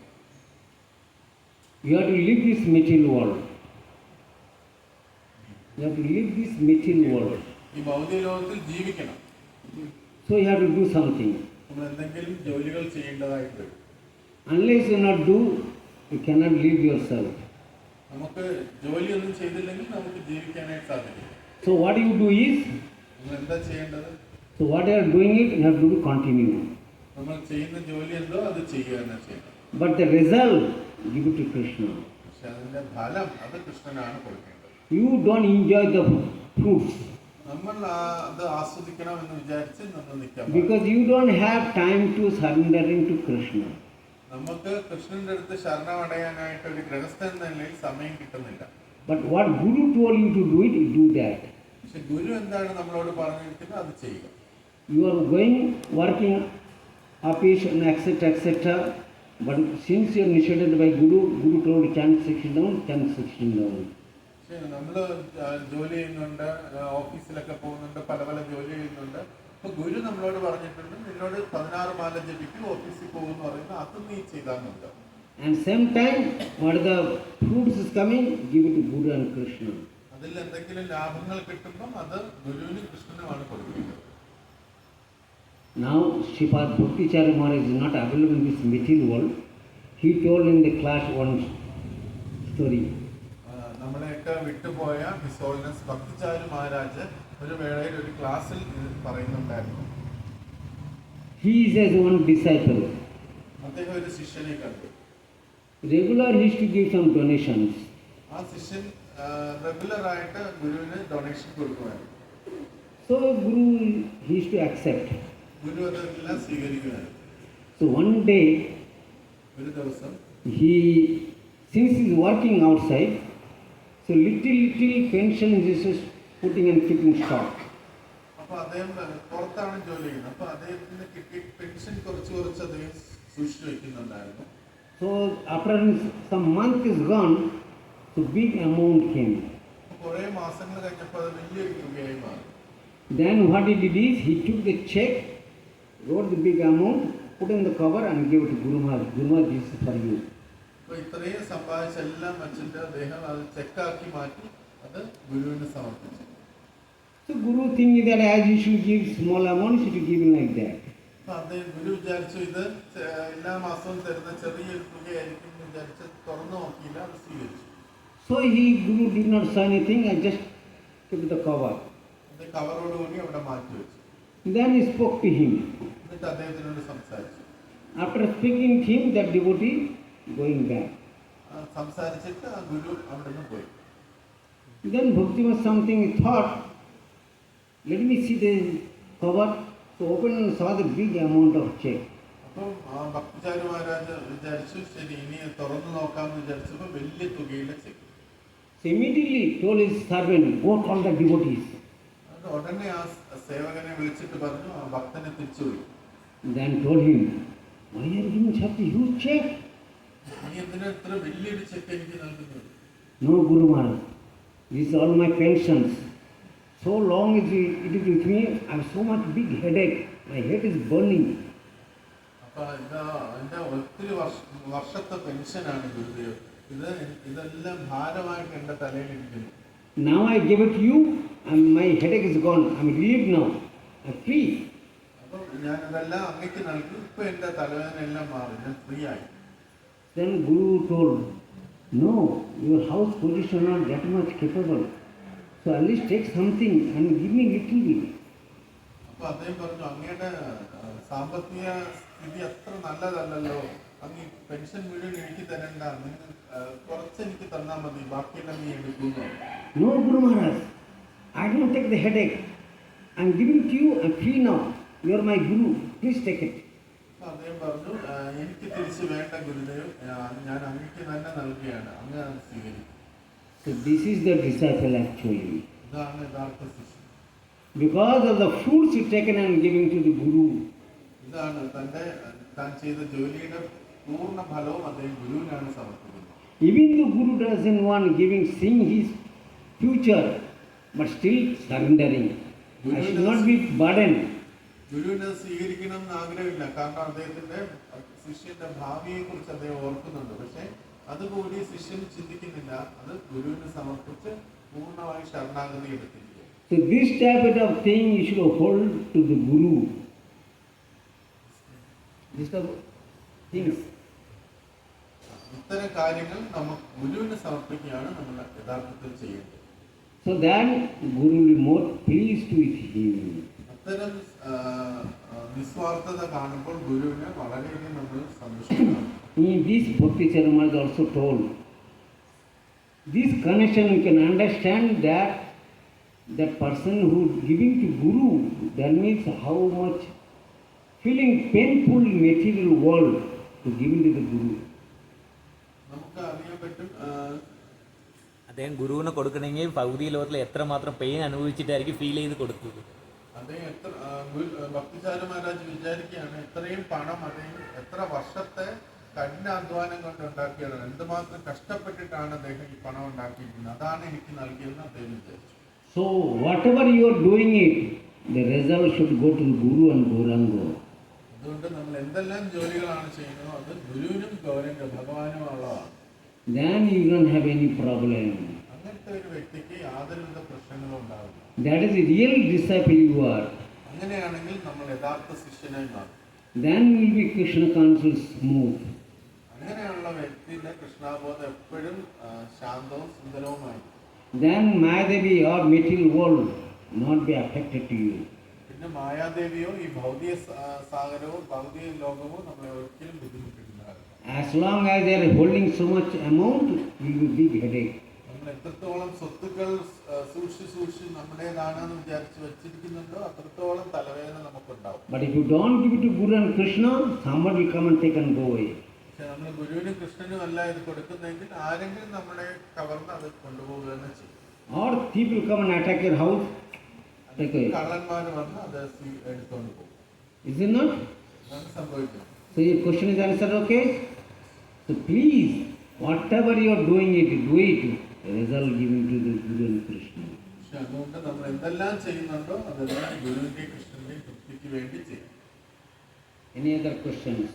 You have to leave this material world. You have to leave this material world. ഈ ഭൗതിക ലോകത്തിൽ ജീവിക്കണം. So you have to do something. നമ്മൾ എന്തെങ്കിലും ജോലികൾ ചെയ്യേണ്ടതായിട്ട് വരും. Unless you not do, you cannot live yourself. നമുക്ക് ജോലിയൊന്നും ചെയ്തില്ലെങ്കിൽ നമുക്ക് ജീവിക്കാനായിട്ട് സാധിക്കും. So what you do is, നമ്മൾ എന്താ ചെയ്യേണ്ടത്? so what you are doing it, you have to continue. നമ്മൾ ചെയ്യുന്ന ജോലി എന്തോ അത് ചെയ്യുക തന്നെ ചെയ്യണം. But the result, give it to Krishna. പക്ഷെ അതിന്റെ ഫലം അത് കൃഷ്ണനാണ് കൊടുക്കേണ്ടത്. You don't enjoy the fruits നമ്മൾ അത് ആസ്വദിക്കണം എന്ന് വിചാരിച്ച് നമ്മൾ നിൽക്കാം. because you don't have time to surrendering to Krishna. നമുക്ക് കൃഷ്ണന്റെ അടുത്ത് ശരണമടയാനായിട്ട് ഒരു ഗൃഹസ്ഥൻ എന്ന നിലയിൽ സമയം കിട്ടുന്നില്ല. But what Guru told you to do it, you do that. പക്ഷെ ഗുരു എന്താണ് നമ്മളോട് പറഞ്ഞിരിക്കുന്നത് അത് ചെയ്യുക. You are going, working, office and etc. But since you are initiated by Guru, Guru told chant 16 down, chant 16 down. പക്ഷെ നമ്മൾ ജോലി ചെയ്യുന്നുണ്ട്, ഓഫീസിലൊക്കെ പോകുന്നുണ്ട്, പല ജോലി ചെയ്യുന്നുണ്ട്. അപ്പൊ ഗുരു നമ്മളോട് പറഞ്ഞിട്ടുണ്ട്, നിന്നോട് 16 മാല ജപിക്കും, ഓഫീസിൽ പോകുമെന്ന് പറയുന്നത് അത് നീ ചെയ്താൽ മതി. And same time, what the fruits is coming, give it to Guru and Krishna. അതിൽ എന്തെങ്കിലും ലാഭങ്ങൾ കിട്ടുമ്പം അത് ഗുരുവിനും കൃഷ്ണനുമാണ് കൊടുക്കുന്നത്. Now, Sripad Bhakticharya Maharaj is not available in this material world. He told in the class one story. നമ്മളെയൊക്കെ വിട്ടുപോയ his holiness ഭക്തിചാര്യ Maharaj ഒരു വേളയിൽ ഒരു ക്ലാസ്സിൽ പറയുന്നുണ്ടായിരുന്നു. He is as one disciple. അദ്ദേഹം ഒരു ശിഷ്യനെ കണ്ടു. Regular he used to give some donations. ആ ശിഷ്യൻ റെഗുലർ ആയിട്ട് ഗുരുവിന് ഡൊണേഷൻ കൊടുക്കുമായിരുന്നു. So Guru he used to accept. ഗുരു അതെല്ലാം സ്വീകരിക്കുമായിരുന്നു. So one day ഒരു ദിവസം since he is working outside, so little pension he is putting and keeping stock. അപ്പൊ അദ്ദേഹം പുറത്താണ് ജോലി ചെയ്യുന്നത്. അപ്പൊ അദ്ദേഹത്തിന് കിട്ടിയ പെൻഷൻ കുറച്ച് അദ്ദേഹം സൂക്ഷിച്ചു വെക്കുന്നുണ്ടായിരുന്നു. So after some month is gone, so big amount came. കുറെ മാസങ്ങൾ കഴിഞ്ഞപ്പോൾ അത് വലിയൊരു തുകയായി മാറി. Then what he did is he took the check, wrote the big amount, put in the cover and gave it to Guru Maharaj. Guru Maharaj, this is for you. അപ്പൊ ഇത്രയും സമ്പാദിച്ചെല്ലാം വെച്ചിട്ട് അദ്ദേഹം അത് ചെക്കാക്കി മാറ്റി അത് ഗുരുവിന് സമർപ്പിച്ചു. So Guru thinking that as he should give small amount, he should give him like that. അപ്പൊ അദ്ദേഹം ഗുരു വിചാരിച്ചു ഇത് എല്ലാ മാസവും തരുന്ന ചെറിയൊരു തുകയായിരിക്കും എന്ന് വിചാരിച്ച് തുറന്നു നോക്കിയില്ല, അത് സ്വീകരിച്ചു. So Guru did not say anything, I just kept the cover. അത് കവറോടുകൂടി അവിടെ മാറ്റി വെച്ചു. Then he spoke to him. എന്നിട്ട് അദ്ദേഹത്തിനോട് സംസാരിച്ചു. After speaking to him, that devotee going back. സംസാരിച്ചിട്ട് ആ ഗുരു അവിടെ നിന്ന് പോയി. Then Bhaktivinoda something thought, let me see the cover. So opened and saw the big amount of check. അപ്പം ഭക്തിചാരി മഹാരാജ് വിചാരിച്ചു ശരി ഇനി തുറന്നു നോക്കാമെന്ന് വിചാരിച്ചപ്പോൾ വലിയ തുകയിലെ check. So immediately told his servant, go call the devotees. അത് ഉടനെ ആ സേവകനെ വിളിച്ചിട്ട് പറഞ്ഞു ആ ഭക്തനെ തിരിച്ചുപോയി. Then told him, why are you giving such a huge check? നീ എന്തിനാ ഇത്ര വലിയൊരു ചെക്ക് എനിക്ക് നൽകുന്നത്? No, Guru Maharaj. These are all my pensions. So long it is with me, I have so much big headache. My head is burning. അപ്പൊ എന്റെ ഒത്തിരി വർഷത്തെ പെൻഷനാണ് ഗുരുദേവ്. ഇതെല്ലാം ഭാരമായിട്ട് എന്റെ തലയിലിരിക്കുന്നു. Now I give it to you and my headache is gone. I am relieved now. I am free. അപ്പൊ ഞാൻ ഇതെല്ലാം അങ്ങേക്ക് നൽകി. ഇപ്പൊ എന്റെ തലവേദന എല്ലാം മാറി. ഞാൻ ഫ്രീ ആയി. Then Guru told, no, your house position not that much capable. So at least take something and give me little bit. അപ്പൊ അദ്ദേഹം പറഞ്ഞു അങ്ങയുടെ സാമ്പത്തിക സ്ഥിതി അത്ര നല്ലതല്ലല്ലോ, അങ്ങ് പെൻഷൻ മുഴുവൻ എനിക്ക് തരണ്ട, നിങ്ങൾ കുറച്ച് എനിക്ക് തന്നാൽ മതി, ബാക്കിയെല്ലാം നീ എടുക്കുന്നു. No, Guru Maharaj, I don't take the headache. I am giving to you, I am free now. You are my Guru, please take it. അപ്പൊ അദ്ദേഹം പറഞ്ഞു എനിക്ക് തിരിച്ച് വേണ്ട ഗുരുദേവ്, ഞാൻ അങ്ങക്ക് തന്നെ നൽകുകയാണ്, അങ്ങ് അത് സ്വീകരിക്കും. So this is the disciple actually. ഇതാണ് യഥാർത്ഥ ശിഷ്യൻ. Because of the fruits he taken and giving to the Guru. ഇതാണ് താൻ ചെയ്ത ജോലിയുടെ പൂർണ്ണ ഫലവും അദ്ദേഹം ഗുരുവിനാണ് സമർപ്പിക്കുന്നത്. Even the Guru doesn't want giving, seeing his future, but still surrendering. I should not be burdened. ഗുരുവിനെ സ്വീകരിക്കണം എന്ന് ആഗ്രഹമില്ല, കാരണം അദ്ദേഹത്തിന്റെ ശിഷ്യന്റെ ഭാവിയെ കുറിച്ച് അദ്ദേഹം ഓർക്കുന്നുണ്ട്. പക്ഷെ അതുകൂടി ശിഷ്യൻ ചിന്തിക്കുന്നില്ല, അത് ഗുരുവിന് സമർപ്പിച്ച് പൂർണ്ണമായി ശരണാഗതി എടുത്തിരിക്കുക. So this type of thing you should hold to the Guru. This type of things. ഇത്തരം കാര്യങ്ങൾ നമുക്ക് ഗുരുവിന് സമർപ്പിക്കുകയാണ് നമ്മൾ യഥാർത്ഥത്തിൽ ചെയ്യേണ്ടത്. So that Guru will be more pleased with him. അത്തരം നിസ്വാർത്ഥത കാണുമ്പോൾ ഗുരുവിനെ വളരെയധികം നമ്മൾ സന്തോഷിക്കണം. In this Bhakti Charamana is also told, this connection you can understand that that person who giving to Guru, that means how much feeling painful material world to giving to the Guru. നമുക്ക് അറിയാൻ പറ്റും അദ്ദേഹം ഗുരുവിനെ കൊടുക്കണമെങ്കിൽ ഭൗതിക ലോകത്തിൽ എത്രമാത്രം pain അനുഭവിച്ചിട്ടായിരിക്കും feel ചെയ്ത് കൊടുത്തത്. അദ്ദേഹം ഭക്തിചാര മഹാരാജ് വിചാരിക്കുകയാണ് ഇത്രയും പണം അദ്ദേഹം എത്ര വർഷത്തെ കഠിനാധ്വാനം കൊണ്ട് ഉണ്ടാക്കിയതാണ്, എന്തുമാത്രം കഷ്ടപ്പെട്ടിട്ടാണ് അദ്ദേഹം ഈ പണം ഉണ്ടാക്കിയിരിക്കുന്നത്, അതാണ് എനിക്ക് നൽകിയതെന്ന് അദ്ദേഹം വിചാരിച്ചു. So whatever you are doing it, the result should go to the Guru and Gauranga. അതുകൊണ്ട് നമ്മൾ എന്തെല്ലാം ജോലികളാണ് ചെയ്യുന്നത് അത് ഗുരുവിനും ഗൗരംഗ ഭഗവാനുമുള്ളതാണ്. Then you don't have any problem. അങ്ങനത്തെ ഒരു വ്യക്തിക്ക് യാതൊരുവിധ പ്രശ്നങ്ങളും ഉണ്ടാവില്ല. That is the real disciple you are. അങ്ങനെയാണെങ്കിൽ നമ്മൾ യഥാർത്ഥ ശിഷ്യനായി മാറും. Then will be Krishna conscious smooth. അങ്ങനെയുള്ള വ്യക്തിയുടെ കൃഷ്ണാബോധം എപ്പോഴും ശാന്തവും സുന്ദരവുമായി. Then Mayadevi or material world not be affected to you. പിന്നെ മായാദേവിയോ ഈ ഭൗതിക സാഗരമോ ഭൗതിക ലോകമോ നമ്മളെ ഒരിക്കലും ബുദ്ധിമുട്ടിട്ടുണ്ടാവില്ല. As long as they are holding so much amount, will be big headache. നമ്മൾ എത്രത്തോളം സ്വത്തുക്കൾ സൂക്ഷിച്ച് നമ്മുടേതാണെന്ന് വിചാരിച്ച് വെച്ചിരിക്കുന്നുണ്ടോ അത്രത്തോളം തലവേദന നമുക്കുണ്ടാവും. But if you don't give it to Guru and Krishna, somebody will come and take and go away. പക്ഷെ നമ്മൾ ഗുരുവിനും കൃഷ്ണനും അല്ല ഇത് കൊടുക്കുന്നെങ്കിൽ ആരെങ്കിലും നമ്മളെ കവർന്ന് അത് കൊണ്ടുപോവുക തന്നെ ചെയ്യും. Or thief will come and attack your house, take away. കള്ളന്മാർ വന്ന് അത് എടുത്തുകൊണ്ട് പോകും. Is it not? അതാണ് സംഭവിക്കുന്നത്. So your question is answered, okay? So please, whatever you are doing it, do it. Result giving to the Guru and Krishna. പക്ഷെ അതുകൊണ്ട് നമ്മൾ എന്തെല്ലാം ചെയ്യുന്നുണ്ടോ അതെല്ലാം ഗുരുവിന്റെയും കൃഷ്ണന്റെയും തൃപ്തിക്ക് വേണ്ടി ചെയ്യും. Any other questions?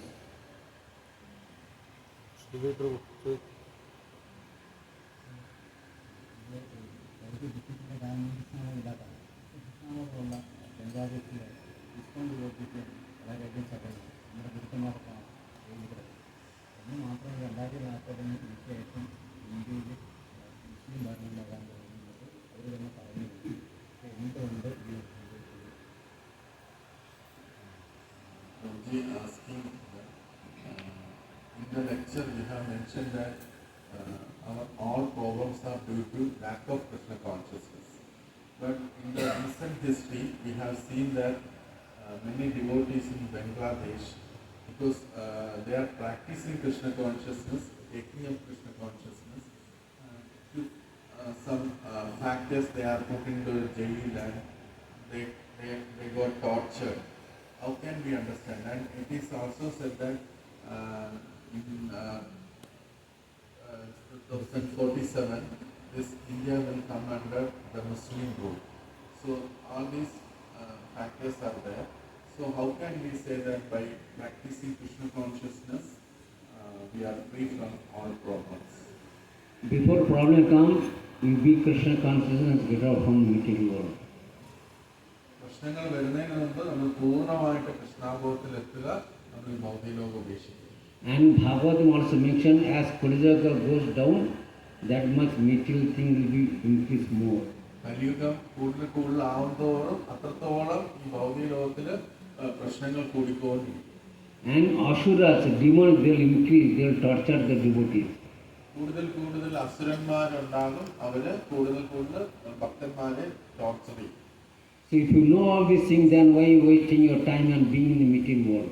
മാത്രമല്ല 2040 ശേഷം ഇന്ത്യയിൽ സംഭാവനയുണ്ടാകാൻ പോകുന്നത് അവർ തന്നെ പറഞ്ഞു എന്തുകൊണ്ട് ഈ Prabhuji asking, in the lecture you have mentioned that our all problems are due to lack of Krishna consciousness. But in the recent history, we have seen that many devotees in Bangladesh, because they are practicing Krishna consciousness, taking up Krishna consciousness, to some factors they are put into jail and they got tortured. How can we understand? And it is also said that in 2047, this India will come under the Muslim rule. So all these factors are there. So how can we say that by practicing Krishna consciousness, we are free from all problems? Before problem comes, you be Krishna consciousness, get out from material world. പ്രശ്നങ്ങൾ വരുന്നതിന് മുമ്പ് നമ്മൾ പൂർണ്ണമായിട്ട് കൃഷ്ണാബോധത്തിലെത്തുക, നമ്മൾ ഈ ഭൗതികലോകം ഉപേക്ഷിക്കുക. And Bhagavatam also mentioned as Kaliyuga goes down, that much material thing will be increased more. കലിയുഗം കൂടുതൽ ആവുന്നതോറും അത്രത്തോളം ഈ ഭൗതിക ലോകത്തിൽ പ്രശ്നങ്ങൾ കൂടിക്കൊണ്ടിരിക്കും. And Asuras, demons, they will increase, they will torture the devotees. കൂടുതൽ അസുരന്മാരുണ്ടാകും, അവര് കൂടുതൽ ഭക്തന്മാരെ ടോർച്ചർ ചെയ്യും. So if you know all these things, then why you wasting your time and being in the material world?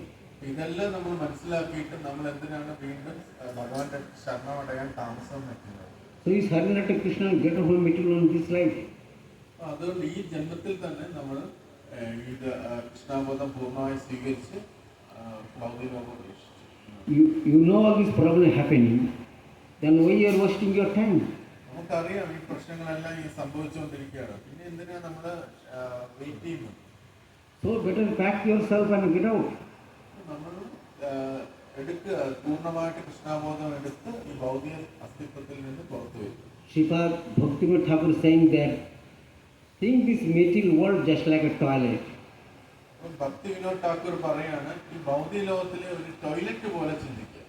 ഇതെല്ലാം നമ്മൾ മനസ്സിലാക്കിയിട്ട് നമ്മൾ എന്തിനാണ് വീണ്ടും ഭഗവാന്റെ ശരണമടയാൻ താമസം വെക്കുന്നത്? So you surrender to Krishna and get out from material world in this life. അതുകൊണ്ട് ഈ ജന്മത്തിൽ തന്നെ നമ്മൾ ഇത് കൃഷ്ണാബോധം പൂർണ്ണമായി സ്വീകരിച്ച് ഭൗതിക ലോകം ഉപേക്ഷിച്ചു. You know all these problems happening, then why you are wasting your time? നമുക്കറിയാം ഈ പ്രശ്നങ്ങളെല്ലാം ഈ സംഭവിച്ചുകൊണ്ടിരിക്കുകയാണ്, പിന്നെ എന്തിനാ നമ്മൾ വെയിറ്റ് ചെയ്യുന്നു? So better pack yourself and get out. നമ്മൾ എടുക്കുക, പൂർണ്ണമായിട്ട് കൃഷ്ണാബോധം എടുത്ത് ഈ ഭൗതിക അസ്തിത്വത്തിൽ നിന്ന് പുറത്തു വരും. Sripad Bhaktivinoda Thakur saying that, think this material world just like a toilet. ഭക്തി വിനോദ് ഠാക്കൂർ പറയാണ്, ഈ ഭൗതിക ലോകത്തിലെ ഒരു ടോയ്ലറ്റ് പോലെ ചിന്തിക്കുക.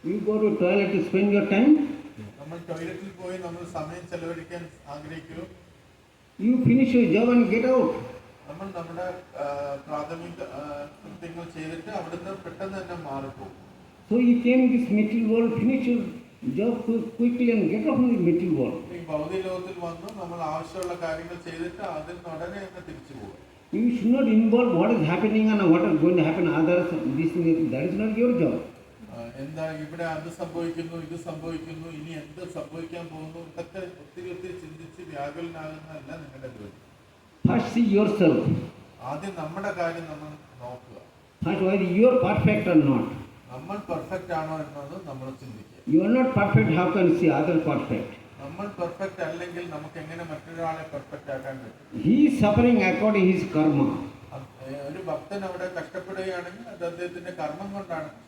You go to toilet to spend your time, നമ്മൾ ടോയ്ലറ്റിൽ പോയി നമ്മൾ സമയം ചെലവഴിക്കാൻ ആഗ്രഹിക്കുന്നു, you finish your job and get out. നമ്മൾ നമ്മുടെ പ്രാഥമിക കൃത്യങ്ങൾ ചെയ്തിട്ട് അവിടുന്ന് പെട്ടെന്ന് തന്നെ മാറിപ്പോകും. So you came this material world, finish your job quickly and get out from the material world. ഈ ഭൗതിക ലോകത്തിൽ വന്നു നമ്മൾ ആവശ്യമുള്ള കാര്യങ്ങൾ ചെയ്തിട്ട് അതിന് ഉടനെ തന്നെ തിരിച്ചു പോകും. You should not involve what is happening and what is going to happen others. This that is not your job. എന്താ ഇവിടെ അത് സംഭവിക്കുന്നു, ഇത് സംഭവിക്കുന്നു, ഇനി എന്ത് സംഭവിക്കാൻ പോകുന്നു, ഇതൊക്കെ ഒത്തിരി ചിന്തിച്ച് വ്യാകുലനാകുന്നതല്ല നിങ്ങളുടെ ജോലി. First see yourself. ആദ്യം നമ്മുടെ കാര്യം നമ്മൾ നോക്കുക. First whether you are perfect or not. നമ്മൾ പെർഫെക്റ്റ് ആണോ എന്നത് നമ്മൾ ചിന്തിക്കുക. You are not perfect, how can you see others perfect? നമ്മൾ പെർഫെക്റ്റ് അല്ലെങ്കിൽ നമുക്ക് എങ്ങനെ മറ്റൊരാളെ പെർഫെക്റ്റ് ആക്കാൻ പറ്റും? He is suffering according to his karma. ഒരു ഭക്തൻ അവിടെ കഷ്ടപ്പെടുകയാണെങ്കിൽ അത് അദ്ദേഹത്തിന്റെ കർമ്മം കൊണ്ടാണ് കഷ്ടപ്പെടുന്നത്.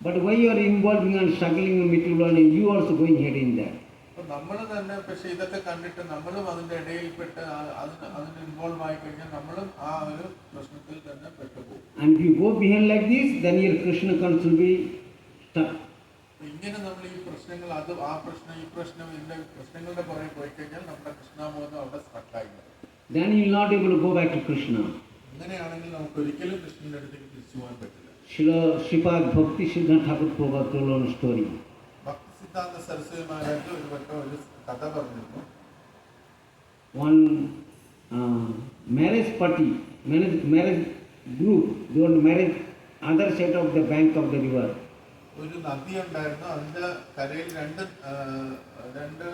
But why you are involving and struggling in the material world and you also going ahead in that? അപ്പൊ നമ്മൾ തന്നെ പക്ഷെ ഇതൊക്കെ കണ്ടിട്ട് നമ്മളും അതിന്റെ ഇടയിൽപ്പെട്ട് അതിന് ഇൻവോൾവ് ആയി കഴിഞ്ഞാൽ നമ്മളും ആ ഒരു പ്രശ്നത്തിൽ തന്നെ പെട്ടുപോകും. And if you go behind like this, then your Krishna conscience will be stuck. ഇങ്ങനെ നമ്മൾ ഈ പ്രശ്നങ്ങൾ അത് ആ പ്രശ്നം ഈ പ്രശ്നം ഇതിന്റെ പ്രശ്നങ്ങളുടെ പുറകെ പോയി കഴിഞ്ഞാൽ നമ്മുടെ കൃഷ്ണാബോധം അവിടെ സ്ട്രക്കായി. Then you will not able to go back to Krishna. അങ്ങനെയാണെങ്കിൽ നമുക്ക് ഒരിക്കലും കൃഷ്ണന്റെ അടുത്തേക്ക് തിരിച്ചു പോകാൻ പറ്റില്ല. Sripad Bhakti Siddhanta Thakur Prabhupada told one story. ഭക്തി സിദ്ധാന്ത സരസ്വതി മഹാരാജ് ഒരു വട്ടം ഒരു കഥ പറഞ്ഞിരുന്നു. One marriage party, marriage group, they want to marry other side of the bank of the river. ഒരു നദി ഉണ്ടായിരുന്നു, അതിന്റെ കരയിൽ രണ്ട്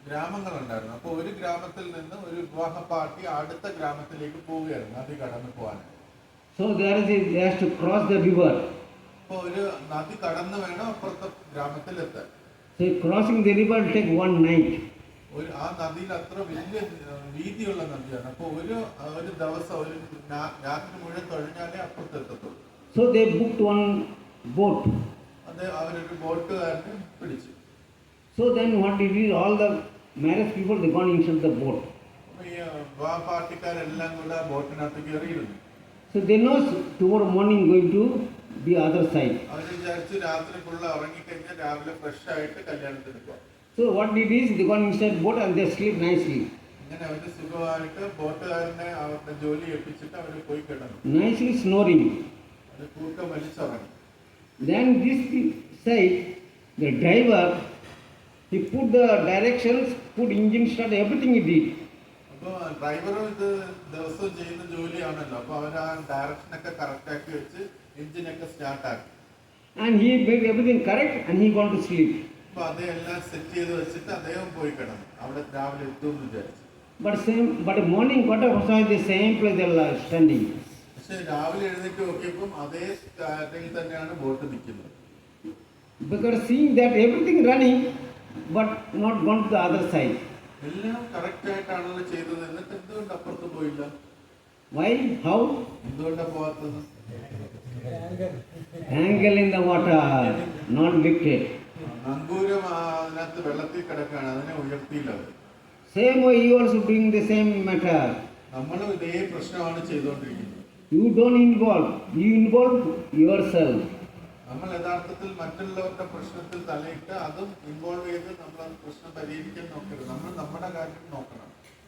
ഗ്രാമങ്ങളുണ്ടായിരുന്നു. അപ്പോൾ ഒരു ഗ്രാമത്തിൽ നിന്ന് ഒരു വിവാഹ പാർട്ടി അടുത്ത ഗ്രാമത്തിലേക്ക് പോവുകയായിരുന്നു നദി കടന്നു പോകാൻ. So they has to cross the river. അപ്പോൾ ഒരു നദി കടന്ന് വേണം അപ്പുറത്തെ ഗ്രാമത്തിലെത്താൻ. So crossing the river will take one night. ആ നദിയിൽ അത്ര വലിയ വീതിയുള്ള നദിയാണ്. അപ്പോൾ ഒരു ദിവസം ഒരു രാത്രി മുഴുവൻ തൊഴിഞ്ഞാലേ അപ്പുറത്തെത്തത്തുള്ളൂ. So they booked one boat. അത് അവരൊരു ബോട്ടുകാരനെ പിടിച്ചു. So then what they did, all the marriage people, they gone inside the boat. ഈ വിവാഹ പാർട്ടിക്കാരെല്ലാം കൂടെ ആ ബോട്ടിനകത്ത് കയറിയിരുന്നു. So they know tomorrow morning going to be other side. അവർ വിചാരിച്ചു രാത്രി ഫുള്ള് ഉറങ്ങിക്കഴിഞ്ഞാൽ രാവിലെ ഫ്രഷ് ആയിട്ട് കല്യാണത്തിന് പോകാം. So what they do is they go inside boat and they sleep nicely. അങ്ങനെ അവര് സുഖമായിട്ട് ബോട്ടുകാരനെ അവരുടെ ജോലി ഏൽപ്പിച്ചിട്ട് അവര് പോയി കിടന്നു. Nicely snoring. അവര് കൂർക്കം വലിച്ചുറങ്ങി. Then this side, the driver, he put the directions, put engine start, everything he did. അപ്പൊ ഡ്രൈവറും ഇത് ദിവസവും ചെയ്യുന്ന ജോലിയാണല്ലോ. അപ്പൊ അവർ ആ ഡയറക്ഷനൊക്കെ കറക്റ്റ് ആക്കി വെച്ച് എഞ്ചിനൊക്കെ സ്റ്റാർട്ട് ആക്കി. And he made everything correct and he gone to sleep. അപ്പൊ അതെല്ലാം സെറ്റ് ചെയ്ത് വെച്ചിട്ട് അദ്ദേഹം പോയി കിടന്നു. അവിടെ രാവിലെ എത്തുമെന്ന് വിചാരിച്ചു. But morning, what was the same place they are standing. പക്ഷെ രാവിലെ എഴുന്നേറ്റ് നോക്കിയപ്പം അതേ സ്റ്റാർട്ടിൽ തന്നെയാണ് ബോട്ട് നിൽക്കുന്നത്. Because seeing that everything running, but not gone to the other side. എല്ലാം കറക്റ്റ് ആയിട്ടാണല്ലോ ചെയ്തത്, എന്നിട്ട് എന്തുകൊണ്ട് അപ്പുറത്ത് പോയില്ല? Why? How? എന്തുകൊണ്ടാണ് പോകാത്തത്? Angle in the water, not lifted. നങ്കൂരം അതിനകത്ത് വെള്ളത്തിൽ കിടക്കാണ്, അതിനെ ഉയർത്തിയില്ല അവർ. Same way you also doing the same matter. നമ്മളും ഇതേ പ്രശ്നമാണ് ചെയ്തുകൊണ്ടിരിക്കുന്നത്. You don't involve, you involve yourself. നമ്മൾ യഥാർത്ഥത്തിൽ മറ്റുള്ളവരുടെ പ്രശ്നത്തിൽ തലയിട്ട് അതും ഇൻവോൾവ് ചെയ്ത് നമ്മൾ ആ പ്രശ്നം പരിഹരിക്കാൻ നോക്കരുത്. നമ്മൾ നമ്മുടെ കാര്യം നോക്കണം.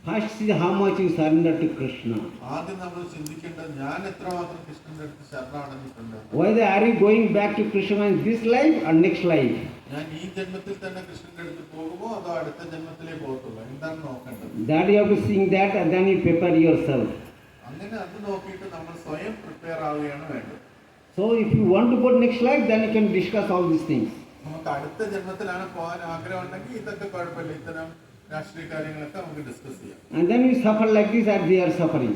First is how much you surrender to Krishna. ആദ്യം നമ്മൾ ചിന്തിക്കേണ്ടത് ഞാൻ എത്രമാത്രം കൃഷ്ണന്റെ അടുത്ത് ശരണമടഞ്ഞിട്ടുണ്ട്. Whether are you going back to Krishna in this life or next life? ഞാൻ ഈ ജന്മത്തിൽ തന്നെ കൃഷ്ണന്റെ അടുത്ത് പോകുമോ അതോ അടുത്ത ജന്മത്തിലേ പോകത്തുള്ളൂ, എന്താണ് നോക്കേണ്ടത്? That you have to think that and then you prepare yourself. അങ്ങനെ അത് നോക്കിയിട്ട് നമ്മൾ സ്വയം പ്രിപ്പയർ ആവുകയാണ് വേണ്ടത്. So if you want to go to next life, then you can discuss all these things. നമുക്ക് അടുത്ത ജന്മത്തിലാണ് പോകാൻ ആഗ്രഹം ഉണ്ടെങ്കിൽ ഇതൊക്കെ കുഴപ്പമില്ല, ഇത്തരം രാഷ്ട്രീയ കാര്യങ്ങളൊക്കെ നമുക്ക് ഡിസ്കസ് ചെയ്യാം. And then you suffer like this as they are suffering.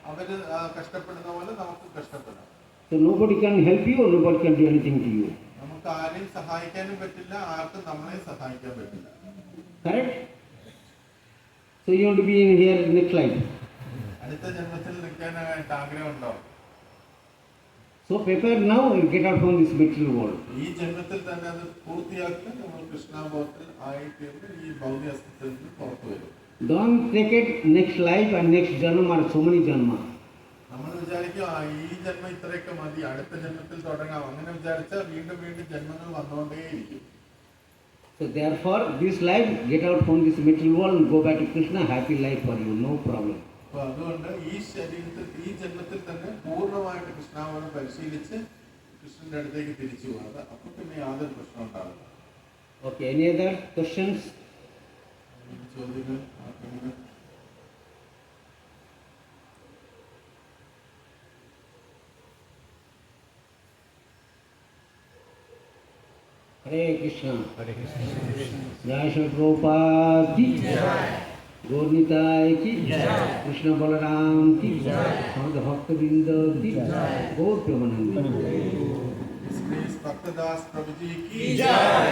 അവര് കഷ്ടപ്പെടുന്ന പോലെ നമുക്ക് കഷ്ടപ്പെടാം. So nobody can help you or nobody can do anything to you. നമുക്ക് ആരെയും സഹായിക്കാനും പറ്റില്ല, ആർക്കും നമ്മളെ സഹായിക്കാൻ പറ്റില്ല. Correct? So you want to be in here next life. അടുത്ത ജന്മത്തിൽ നിൽക്കാനായിട്ട് ആഗ്രഹം ഉണ്ടാവും. So prepare now and get out from this material world. ഈ ജന്മത്തിൽ തന്നെ അത് പൂർത്തിയാക്കി നമ്മൾ കൃഷ്ണാബോധത്തിൽ ആയിത്തീർന്ന് ഈ ഭൗതിക അസ്തിത്വത്തിൽ നിന്ന് പുറത്തു വരും. Don't take it next life and next janma or so many janma. നമ്മൾ വിചാരിക്കും ഈ ജന്മം ഇത്രയൊക്കെ മതി, അടുത്ത ജന്മത്തിൽ തുടങ്ങാം. അങ്ങനെ വിചാരിച്ചാൽ വീണ്ടും വീണ്ടും ജന്മങ്ങൾ വന്നുകൊണ്ടേയിരിക്കും. So therefore, this life, get out from this material world and go back to Krishna, happy life for you, no problem. അപ്പൊ അതുകൊണ്ട് ഈ ശരീരത്തിൽ ഈ ജന്മത്തിൽ തന്നെ പൂർണ്ണമായിട്ട് കൃഷ്ണാവനം പരിശീലിച്ച് കൃഷ്ണന്റെ അടുത്തേക്ക് തിരിച്ചു പോകാതെ അപ്പൊ പിന്നെ യാതൊരു പ്രശ്നം ഉണ്ടാവില്ല. Okay, any other questions? ചോദ്യങ്ങൾ ആർക്കെങ്കിലും? Hare Krishna. Hare Krishna. Jai Shri Prabhupada ki Jai. Gaur Nitai ki Jai. Krishna Balaram ki Jai. Samad Bhakta Vrinda ki Jai. Gaur Premanand. Bhakta Das Prabhuji ki Jai.